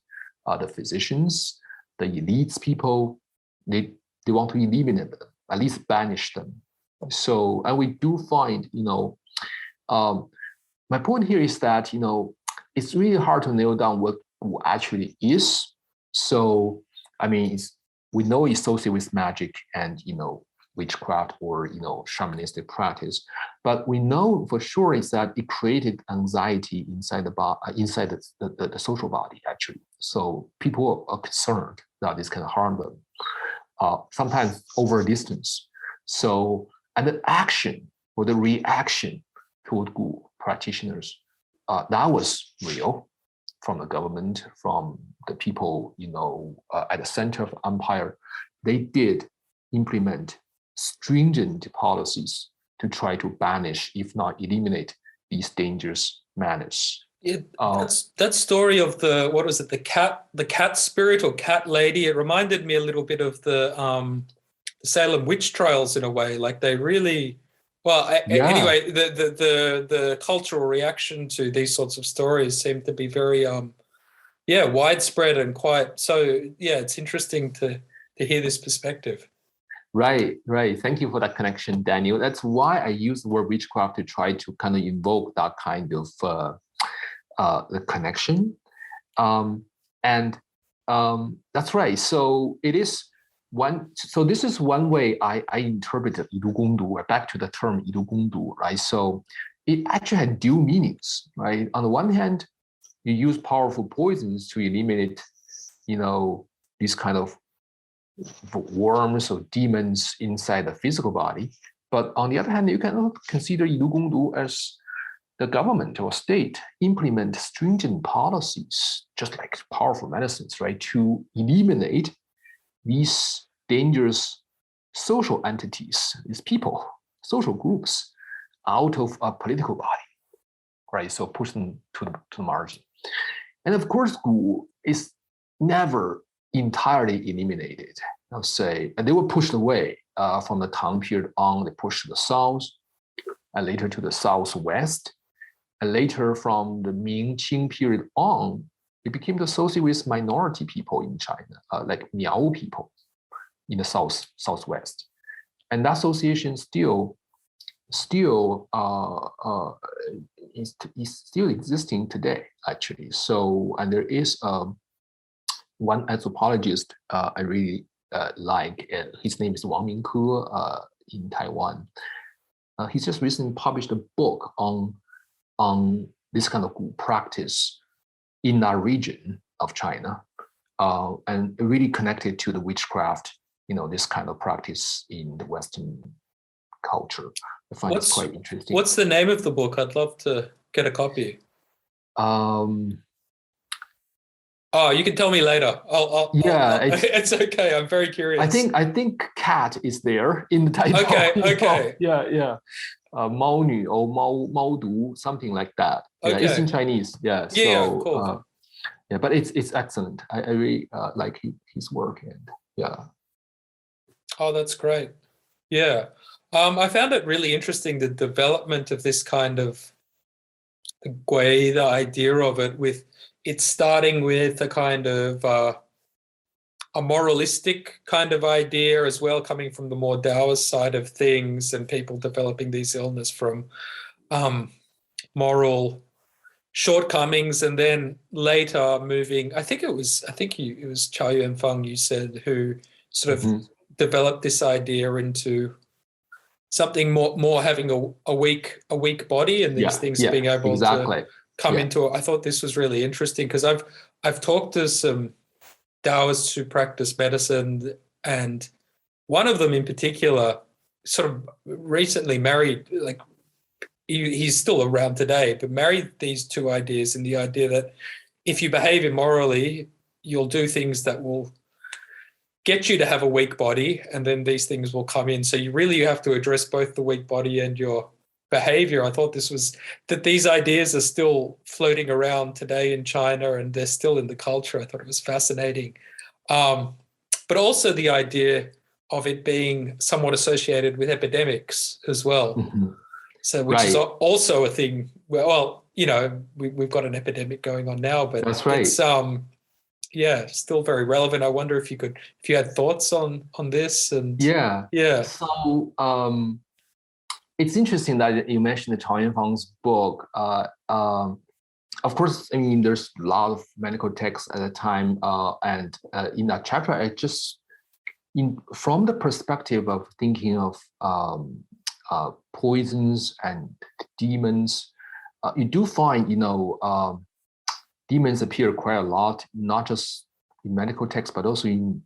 the physicians, the elites people, they want to eliminate them, at least banish them. So, and we do find, my point here is that, it's really hard to nail down what gu actually is. So, we know it's associated with magic and, witchcraft or shamanistic practice, but we know for sure is that it created anxiety inside the social body, actually. So people are concerned that this can harm them, sometimes over a distance. So, and the action or the reaction toward gu practitioners, that was real, from the government, from the people at the center of empire. They did implement stringent policies to try to banish, if not eliminate, these dangerous manners. That story of the cat spirit or cat lady, it reminded me a little bit of the Salem witch trials in a way. Like they really, anyway, the cultural reaction to these sorts of stories seemed to be very widespread and quite, so it's interesting to hear this perspective. Right. Thank you for that connection, Daniel. That's why I use the word witchcraft to try to kind of invoke that kind of the connection. And that's right. So it is one. So this is one way I interpreted 以毒攻毒. Back to the term 以毒攻毒, right? So it actually had dual meanings, right? On the one hand, you use powerful poisons to eliminate, these kind of worms or demons inside the physical body. But on the other hand, you can consider 以毒攻毒 as the government or state implement stringent policies, just like powerful medicines, right, to eliminate these dangerous social entities, these people, social groups, out of a political body, right? So push them to the margin. And of course, Gu is never entirely eliminated. I'll say, and they were pushed away from the Tang period on. They pushed to the south, and later to the southwest. And later, from the Ming-Qing period on, it became associated with minority people in China, like Miao people in the southwest. And that association still is still existing today, actually. So, and there is one anthropologist I really like. His name is Wang Mingke in Taiwan. He's just recently published a book on this kind of practice in our region of China, and really connected to the witchcraft, this kind of practice in the Western culture. I find it quite interesting. What's the name of the book? I'd love to get a copy. You can tell me later. It's okay. I'm very curious. I think cat is there in the title. Okay. Yeah. 猫女 or 猫毒, something like that. Yeah, it's in Chinese. Yeah. So, yeah, cool. But it's excellent. I really like his work, and yeah. Oh, that's great. Yeah. I found it really interesting, the development of this kind of the idea of it, with it starting with a kind of a moralistic kind of idea as well, coming from the more Taoist side of things, and people developing these illness from moral shortcomings, and then later moving. I think it was Chow Yun-fang, you said, who sort of developed this idea into something more having a weak body, and these things being able to come into it. I thought this was really interesting, because I've talked to some Taoists who practice medicine, and one of them in particular sort of recently married, like he's still around today, but married these two ideas, and the idea that if you behave immorally, you'll do things that will get you to have a weak body, and then these things will come in. So you have to address both the weak body and your behavior. I thought these ideas are still floating around today in China, and they're still in the culture. I thought it was fascinating. But also the idea of it being somewhat associated with epidemics as well. So, which is also a thing where, we've got an epidemic going on now, but that's right. It's still very relevant. I wonder if you had thoughts on this. And So it's interesting that you mentioned the Chow Yun-fang's book. Of course, I mean, there's a lot of medical texts at the time, and in that chapter, I just, from the perspective of thinking of poisons and demons, you do find, demons appear quite a lot, not just in medical texts, but also in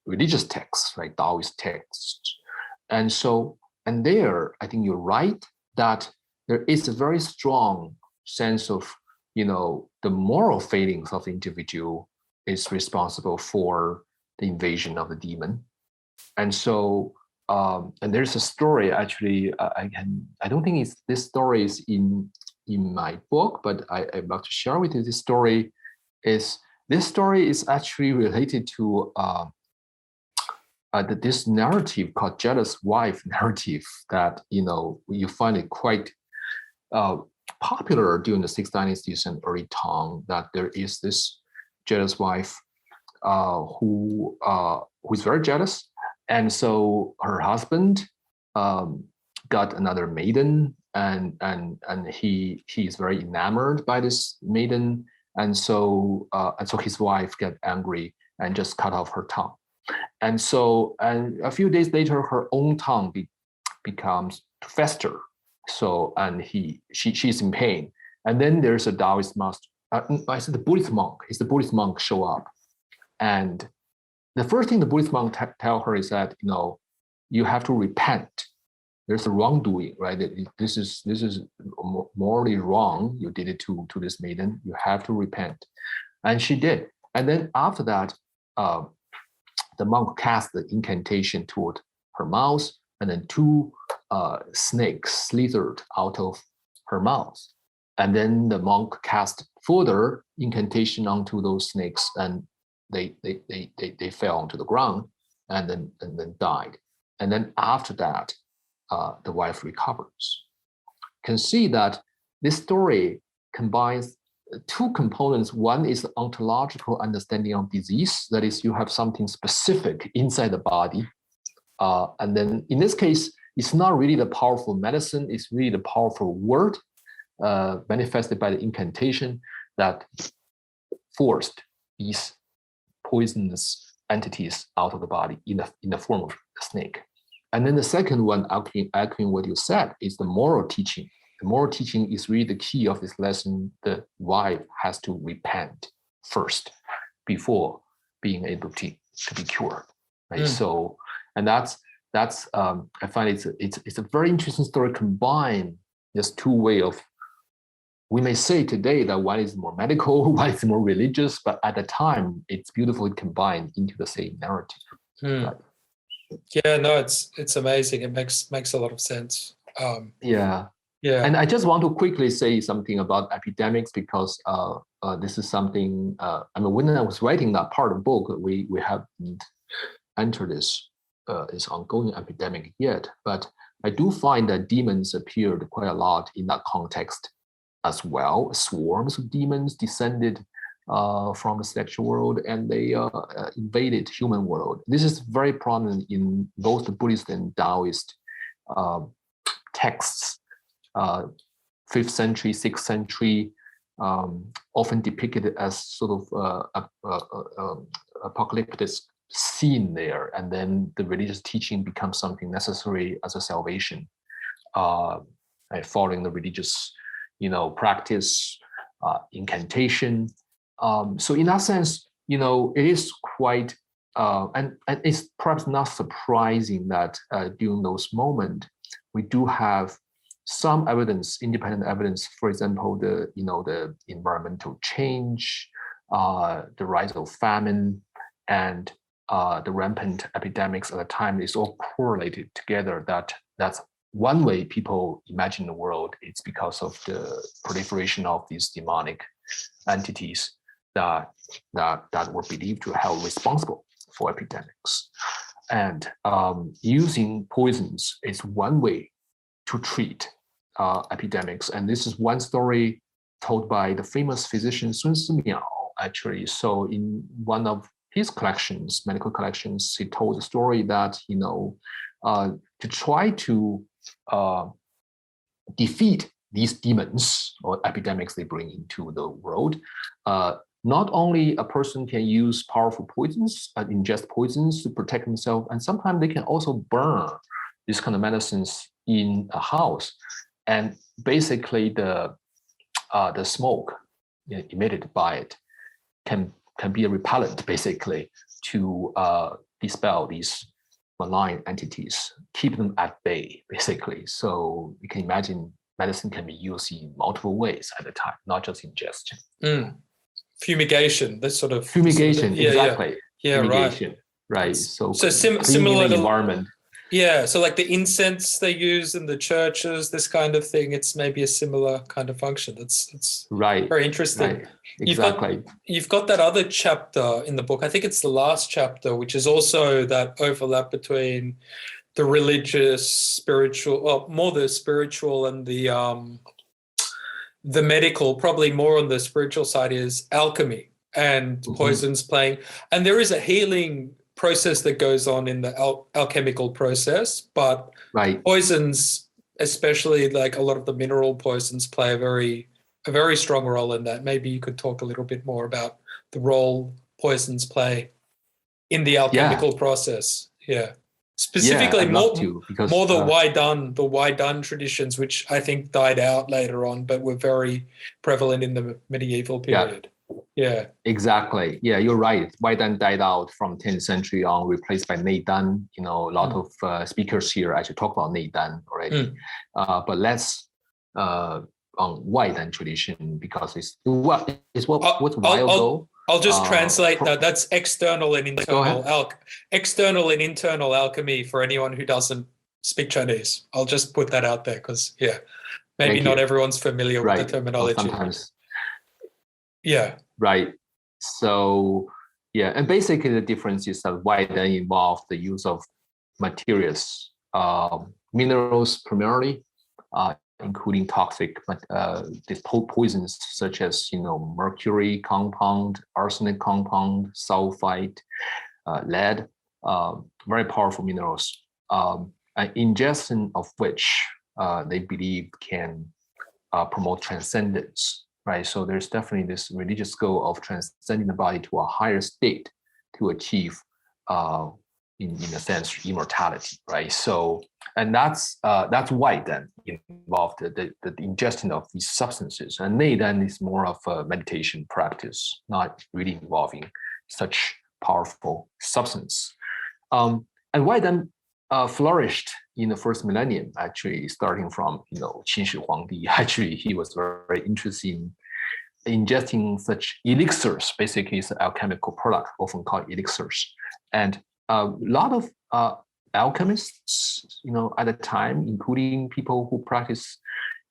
religious texts, like Taoist texts. And there, I think you're right that there is a very strong sense of, the moral failings of the individual is responsible for the invasion of the demon. And so, and there's a story, actually, I don't think this story is in my book, but I'd love to share with you. This story is actually related to this narrative called jealous wife narrative that, you find it quite popular during the 6th dynasties and early Tang, that there is this jealous wife who is very jealous, And so her husband got another maiden, and he's very enamored by this maiden, and so his wife got angry and just cut off her tongue. And a few days later, her own tongue becomes to fester. So, and she's in pain. And then there's a Taoist master. I said the Buddhist monk. It's the Buddhist monk show up, and the first thing the Buddhist monk tell her is that, you have to repent. There's a wrongdoing, right? This is morally wrong. You did it to this maiden. You have to repent, and she did. And then after that, the monk cast the incantation toward her mouth, and then two snakes slithered out of her mouth. And then the monk cast further incantation onto those snakes, and they fell onto the ground, and then died. And then after that, the wife recovers. You can see that this story combines two components. One is the ontological understanding of disease. That is, you have something specific inside the body. And then in this case, it's not really the powerful medicine, it's really the powerful word manifested by the incantation that forced these poisonous entities out of the body in the form of a snake. And then the second one, echoing what you said, is the moral teaching. The moral teaching is really the key of this lesson. The wife has to repent first before being able to be cured. Right. So, and that's I find it's a very interesting story. Combine just two way of. We may say today that one is more medical, one is more religious, but at the time it's beautifully combined into the same narrative. Right? Yeah, no, it's amazing. It makes a lot of sense. Yeah. And I just want to quickly say something about epidemics, because this is something. When I was writing that part of the book, we haven't entered this ongoing epidemic yet, but I do find that demons appeared quite a lot in that context as well. Swarms of demons descended from the sexual world, and they invaded human world. This is very prominent in both the Buddhist and Taoist texts. 5th century, 6th century, often depicted as sort of apocalyptic scene there, and then the religious teaching becomes something necessary as a salvation, following the religious, practice, incantation. So in that sense, it is quite, and it's perhaps not surprising that during those moments we do have some evidence, independent evidence. For example, the environmental change, the rise of famine, and the rampant epidemics at the time is all correlated together. That's one way people imagine the world. It's because of the proliferation of these demonic entities that were believed to have responsible for epidemics. And using poisons is one way to treat epidemics. And this is one story told by the famous physician Sun Simiao, actually. So in one of his collections, medical collections, he told the story that, to try to defeat these demons or epidemics they bring into the world, not only a person can use powerful poisons, ingest poisons to protect himself, and sometimes they can also burn these kind of medicines in a house. And basically the smoke emitted by it can be a repellent, basically, to dispel these malign entities, keep them at bay, basically. So you can imagine medicine can be used in multiple ways at a time, not just ingestion. Fumigation, this sort of fumigation, exactly. Yeah, fumigation, right. So similar the to environment. Yeah, so like the incense they use in the churches, this kind of thing, it's maybe a similar kind of function. It's right. Very interesting. Right. Exactly. You've got that other chapter in the book. I think it's the last chapter, which is also that overlap between the religious, spiritual, well, more the spiritual and the medical. Probably more on the spiritual side is alchemy and poisons playing. And there is a healing process that goes on in the alchemical process, but Right. poisons, especially like a lot of the mineral poisons, play a very strong role in that. Maybe you could talk a little bit more about the role poisons play in the alchemical process. Yeah. Specifically, I'd love to, because more the Wai Dun traditions, which I think died out later on, but were very prevalent in the medieval period. Yeah. Exactly. Yeah, you're right. Wai Dun died out from 10th century on, replaced by Nei Dan. A lot of speakers here actually talk about Nei Dan already. But let's on Wai Dun tradition, because it's what's a while ago. I'll just translate that. That's external and internal external and internal alchemy for anyone who doesn't speak Chinese. I'll just put that out there because maybe not everyone's familiar with the terminology. Well, sometimes. Yeah. Right. So and basically the difference is that Wai Dun involved the use of materials, minerals primarily, including toxic poisons such as mercury compound, arsenic compound, sulfite, lead, very powerful minerals, ingestion of which they believe can promote transcendence. Right, so there's definitely this religious goal of transcending the body to a higher state to achieve, in a sense, immortality. Right, so and that's why then involved the ingestion of these substances, and Nei Dan is more of a meditation practice, not really involving such powerful substance. And why then flourished in the first millennium, actually starting from Qin Shi Huangdi. Actually, he was very interested in ingesting such elixirs. Basically, it's an alchemical product, often called elixirs. And a lot of alchemists, at the time, including people who practice,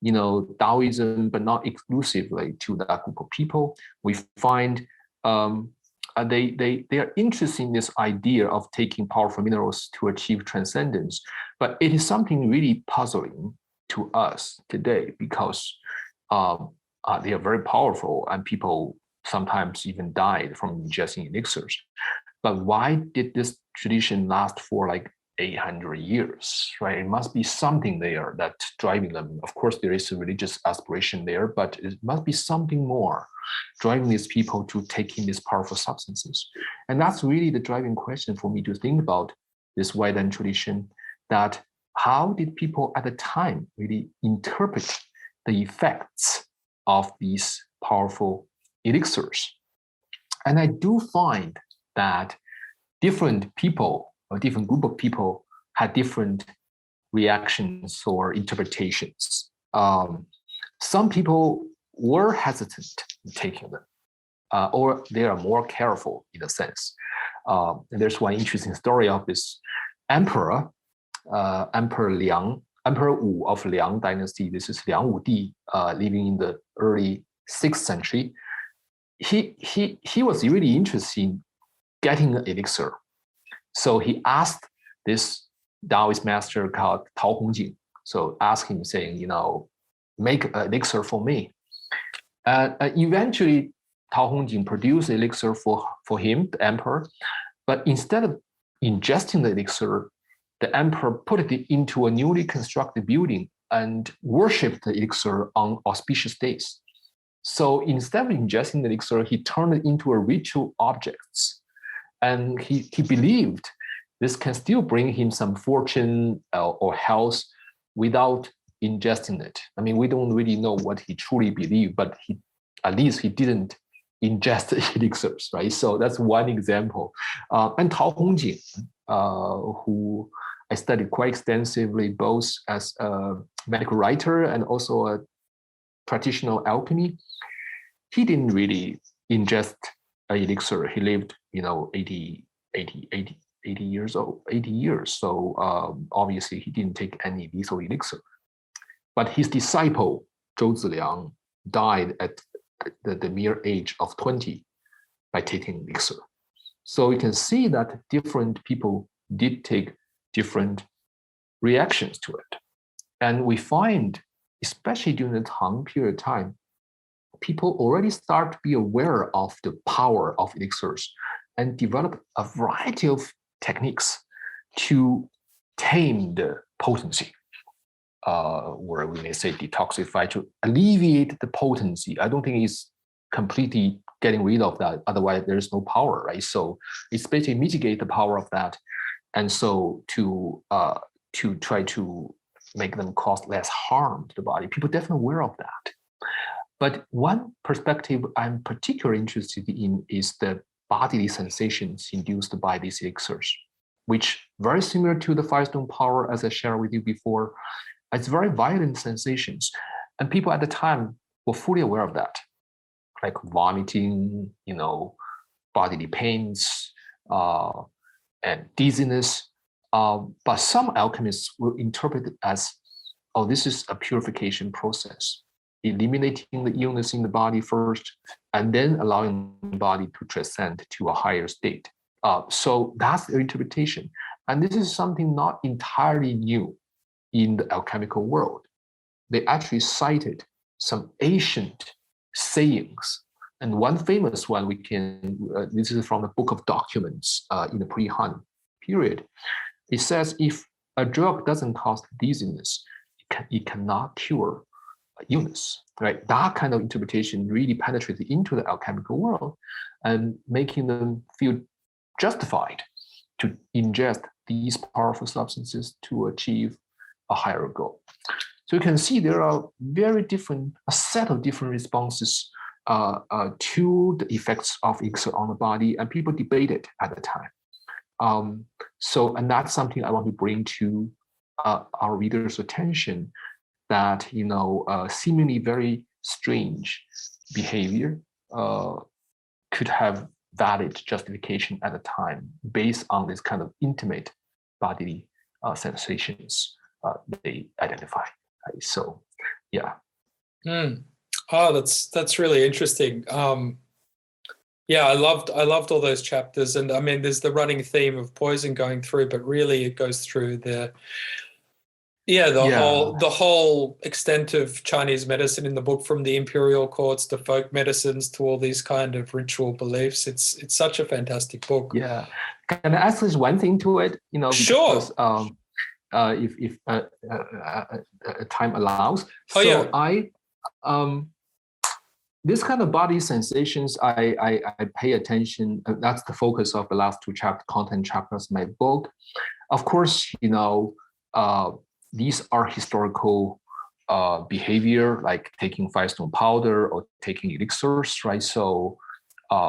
Taoism, but not exclusively to that group of people, we find they are interested in this idea of taking powerful minerals to achieve transcendence. But it is something really puzzling to us today, because they are very powerful and people sometimes even died from ingesting elixirs. But why did this tradition last for like 800 years, right? It must be something there that's driving them. Of course, there is a religious aspiration there, but it must be something more driving these people to take in these powerful substances. And that's really the driving question for me to think about this Wai Dun tradition, that how did people at the time really interpret the effects of these powerful elixirs? And I do find that different people, a different group of people, had different reactions or interpretations. Some people were hesitant in taking them, or they are more careful in a sense. And there's one interesting story of this emperor, Emperor Liang, Emperor Wu of Liang dynasty. This is Liang Wudi, living in the early 6th century. He was really interested in getting an elixir. So he asked this Taoist master called Tao Hongjing. So asked him saying, make an elixir for me. Eventually, Tao Hongjing produced elixir for him, the emperor. But instead of ingesting the elixir, the emperor put it into a newly constructed building and worshipped the elixir on auspicious days. So instead of ingesting the elixir, he turned it into a ritual object. And he believed this can still bring him some fortune or health without ingesting it. I mean, we don't really know what he truly believed, but at least he didn't ingest elixirs, right? So that's one example. And Tao Hongjing, who I studied quite extensively, both as a medical writer and also a practitioner of alchemy, he didn't really ingest an elixir. He lived, 80 years old, 80 years. So obviously he didn't take any lethal elixir. But his disciple, Zhou Ziliang, died at the mere age of 20 by taking elixir. So you can see that different people did take different reactions to it. And we find, especially during the Tang period of time, people already start to be aware of the power of elixirs. and developed a variety of techniques to tame the potency, where we may say detoxify, to alleviate the potency. I don't think it's completely getting rid of that. Otherwise, there's no power, right? So it's basically mitigate the power of that, and so to try to make them cause less harm to the body. People definitely aware of that. But one perspective I'm particularly interested in is the bodily sensations induced by these elixirs, which very similar to the Firestone power, as I shared with you before. It's very violent sensations. And people at the time were fully aware of that, like vomiting, bodily pains, and dizziness. But some alchemists will interpret it as, oh, this is a purification process, eliminating the illness in the body first, and then allowing the body to transcend to a higher state. So that's their interpretation. And this is something not entirely new in the alchemical world. They actually cited some ancient sayings. And one famous one this is from the Book of Documents in the pre-Han period. It says, if a drug doesn't cause dizziness, it cannot cure illness, right? That kind of interpretation really penetrated into the alchemical world and making them feel justified to ingest these powerful substances to achieve a higher goal. So you can see there are a set of different responses to the effects of elixir on the body, and people debated at the time. And that's something I want to bring to our readers' attention, that seemingly very strange behavior could have valid justification at the time based on this kind of intimate bodily sensations they identify. Right? So, yeah. Oh, that's really interesting. Yeah, I loved all those chapters, and I mean, there's the running theme of poison going through, but really it goes through the whole extent of Chinese medicine in the book, from the imperial courts to folk medicines to all these kind of ritual beliefs. It's such a fantastic book. Yeah, can I ask this one thing to it? Sure. Because, if time allows. Oh, so yeah. This kind of body sensations, I pay attention. That's the focus of the last two content chapters of my book. Of course, these are historical behavior, like taking Firestone powder or taking elixirs, right? So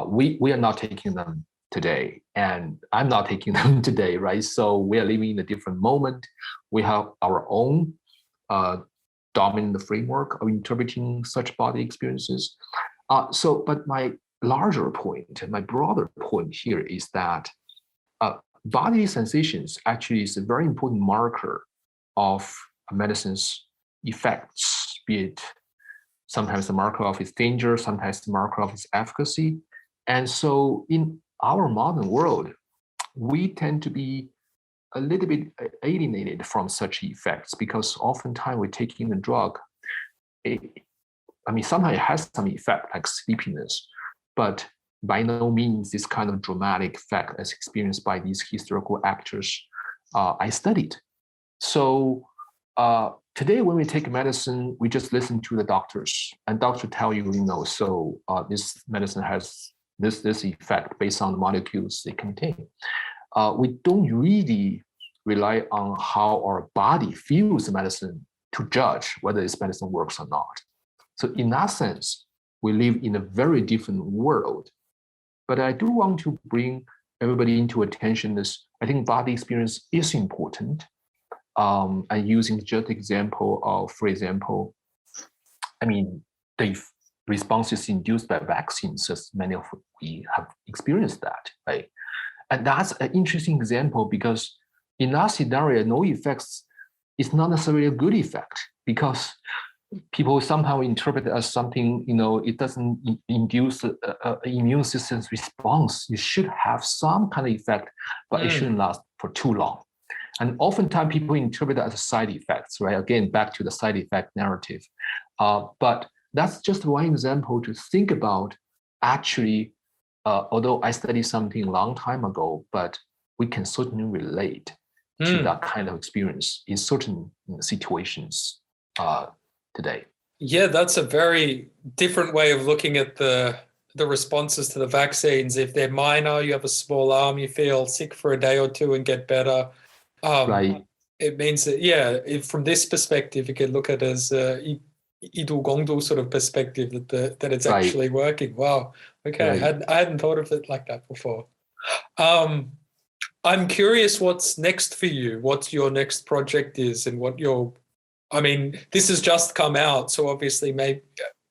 we are not taking them today, and I'm not taking them today, right? So we are living in a different moment. We have our own dominant framework of interpreting such body experiences. But my larger point, my broader point here is that body sensations actually is a very important marker of a medicine's effects, be it sometimes the marker of its danger, sometimes the marker of its efficacy. And so in our modern world, we tend to be a little bit alienated from such effects, because oftentimes we're taking a drug. Sometimes it has some effect, like sleepiness, but by no means this kind of dramatic effect as experienced by these historical actors I studied. So today, when we take medicine, we just listen to the doctors, and doctors tell you, this medicine has this effect based on the molecules they contain. We don't really rely on how our body feels the medicine to judge whether this medicine works or not. So in that sense, we live in a very different world. But I do want to bring everybody into attention this. I think body experience is important. And using just the example of, for example, the responses induced by vaccines, as many of we have experienced that, right? And that's an interesting example, because in that scenario, no effects is not necessarily a good effect, because people somehow interpret it as something, it doesn't induce an immune system's response. It should have some kind of effect, but it shouldn't last for too long. And oftentimes people interpret that as side effects, right? Again, back to the side effect narrative. But that's just one example to think about actually although I studied something a long time ago, but we can certainly relate to that kind of experience in certain situations today. Yeah, that's a very different way of looking at the responses to the vaccines. If they're minor, you have a small arm, you feel sick for a day or two and get better. Right. It means that, from this perspective, you can look at it as idu gongdu sort of perspective that it's actually working. Wow. Okay, Right. I hadn't thought of it like that before. I'm curious what's next for you, what your next project is, and what your, I mean, this has just come out, so obviously maybe,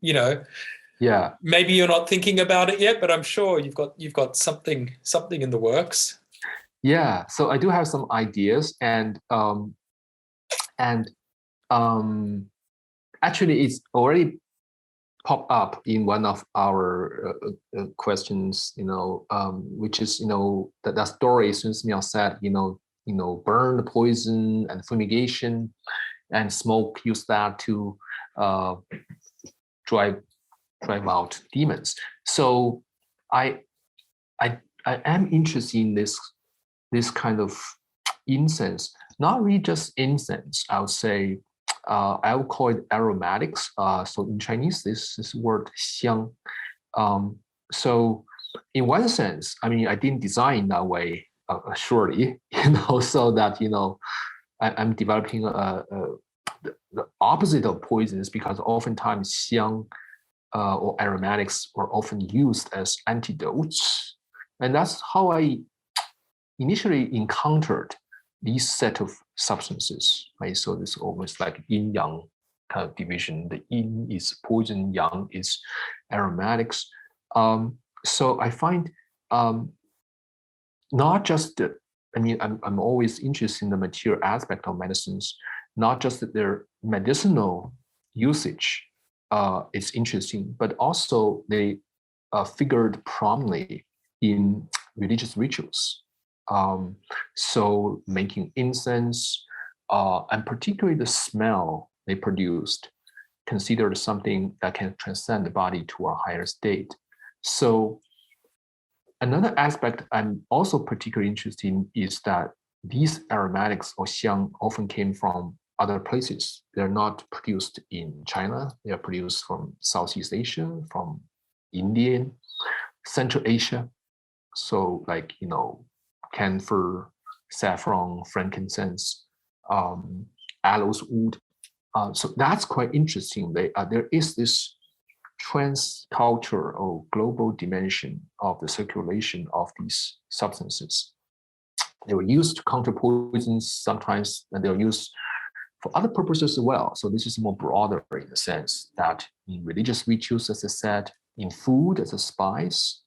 Yeah. maybe you're not thinking about it yet, but I'm sure you've got something in the works. Yeah. So I do have some ideas, and actually it's already popped up in one of our questions, which is, that story Sun Miao said, burn, poison, and fumigation, and smoke, use that to drive out demons. So I am interested in this kind of incense, not really just incense. I would say I would call it aromatics. So in Chinese, this is word xiang. So in one sense, I mean, I didn't design that way, surely, so that, I'm developing the opposite of poisons, because oftentimes xiang or aromatics were often used as antidotes. And that's how I initially encountered these set of substances, right? So this almost like yin-yang kind of division. The yin is poison, yang is aromatics. So I find not just I'm always interested in the material aspect of medicines, not just their medicinal usage is interesting, but also they figured prominently in religious rituals. So making incense, and particularly the smell they produced, considered something that can transcend the body to a higher state. So another aspect I'm also particularly interested in is that these aromatics or xiang often came from other places. They're not produced in China. They are produced from Southeast Asia, from India, Central Asia. So like, camphor, saffron, frankincense, aloes wood. So that's quite interesting. There is this transcultural or global dimension of the circulation of these substances. They were used to counter poisons sometimes, and they were used for other purposes as well. So this is more broader in the sense that in religious rituals, as I said, in food as a spice.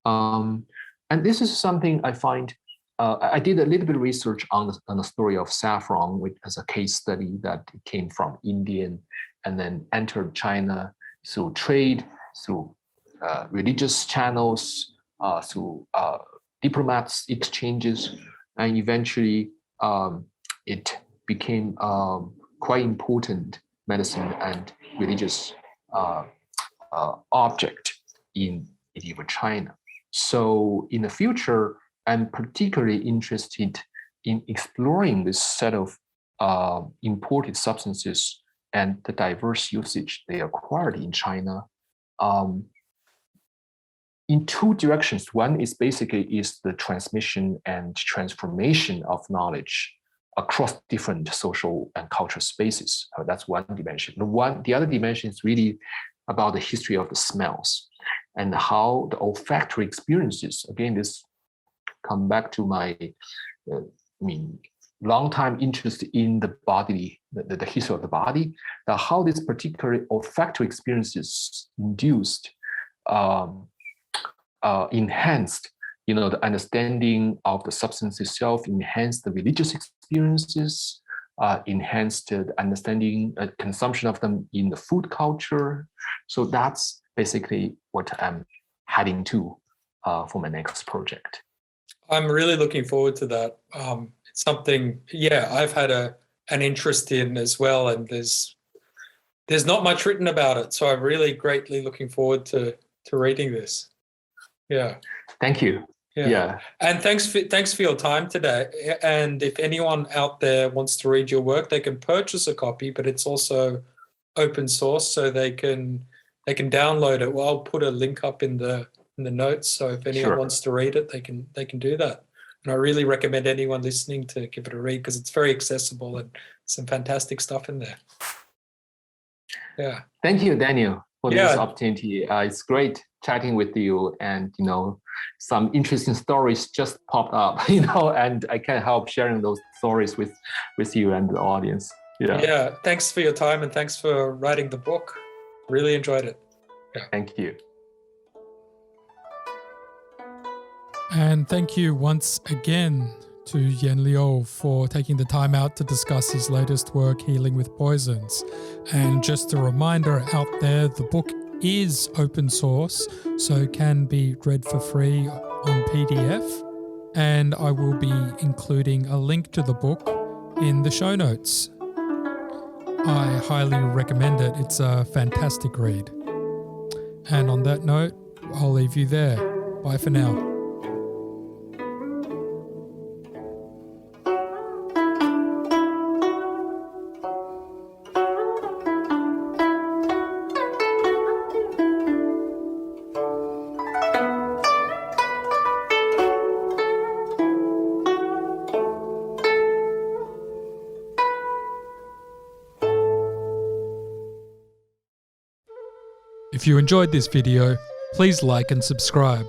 And this is something I find, I did a little bit of research on the story of saffron as a case study that came from India and then entered China through trade, through religious channels, through diplomats exchanges, and eventually it became quite important medicine and religious object in medieval China. So in the future, I'm particularly interested in exploring this set of imported substances and the diverse usage they acquired in China in two directions. One is the transmission and transformation of knowledge across different social and cultural spaces. That's one dimension. The other dimension is really about the history of the smells and how the olfactory experiences, again, this come back to my long time interest in the body, the history of the body, how this particular olfactory experiences induced, enhanced, the understanding of the substance itself, enhanced the religious experiences, enhanced the understanding, consumption of them in the food culture. So that's basically what I'm heading to for my next project. I'm really looking forward to that. It's something, I've had an interest in as well, and there's not much written about it, so I'm really greatly looking forward to reading this. Yeah. Thank you. Yeah. And thanks for your time today. And if anyone out there wants to read your work, they can purchase a copy, but it's also open source, so they can download it. Well, I'll put a link up in the notes, so if anyone wants to read it, they can do that. And I really recommend anyone listening to give it a read, because it's very accessible and some fantastic stuff in there. Yeah. Thank you, Daniel, for this opportunity. It's great chatting with you, and some interesting stories just popped up, and I can help sharing those stories with you and the audience. Yeah. Thanks for your time, and thanks for writing the book. Really enjoyed it. Yeah. Thank you. And thank you once again to Yen Liu for taking the time out to discuss his latest work, Healing with Poisons. And just a reminder out there, the book is open source, so can be read for free on PDF. And I will be including a link to the book in the show notes. I highly recommend it. It's a fantastic read. And on that note, I'll leave you there. Bye for now. If you enjoyed this video, please like and subscribe.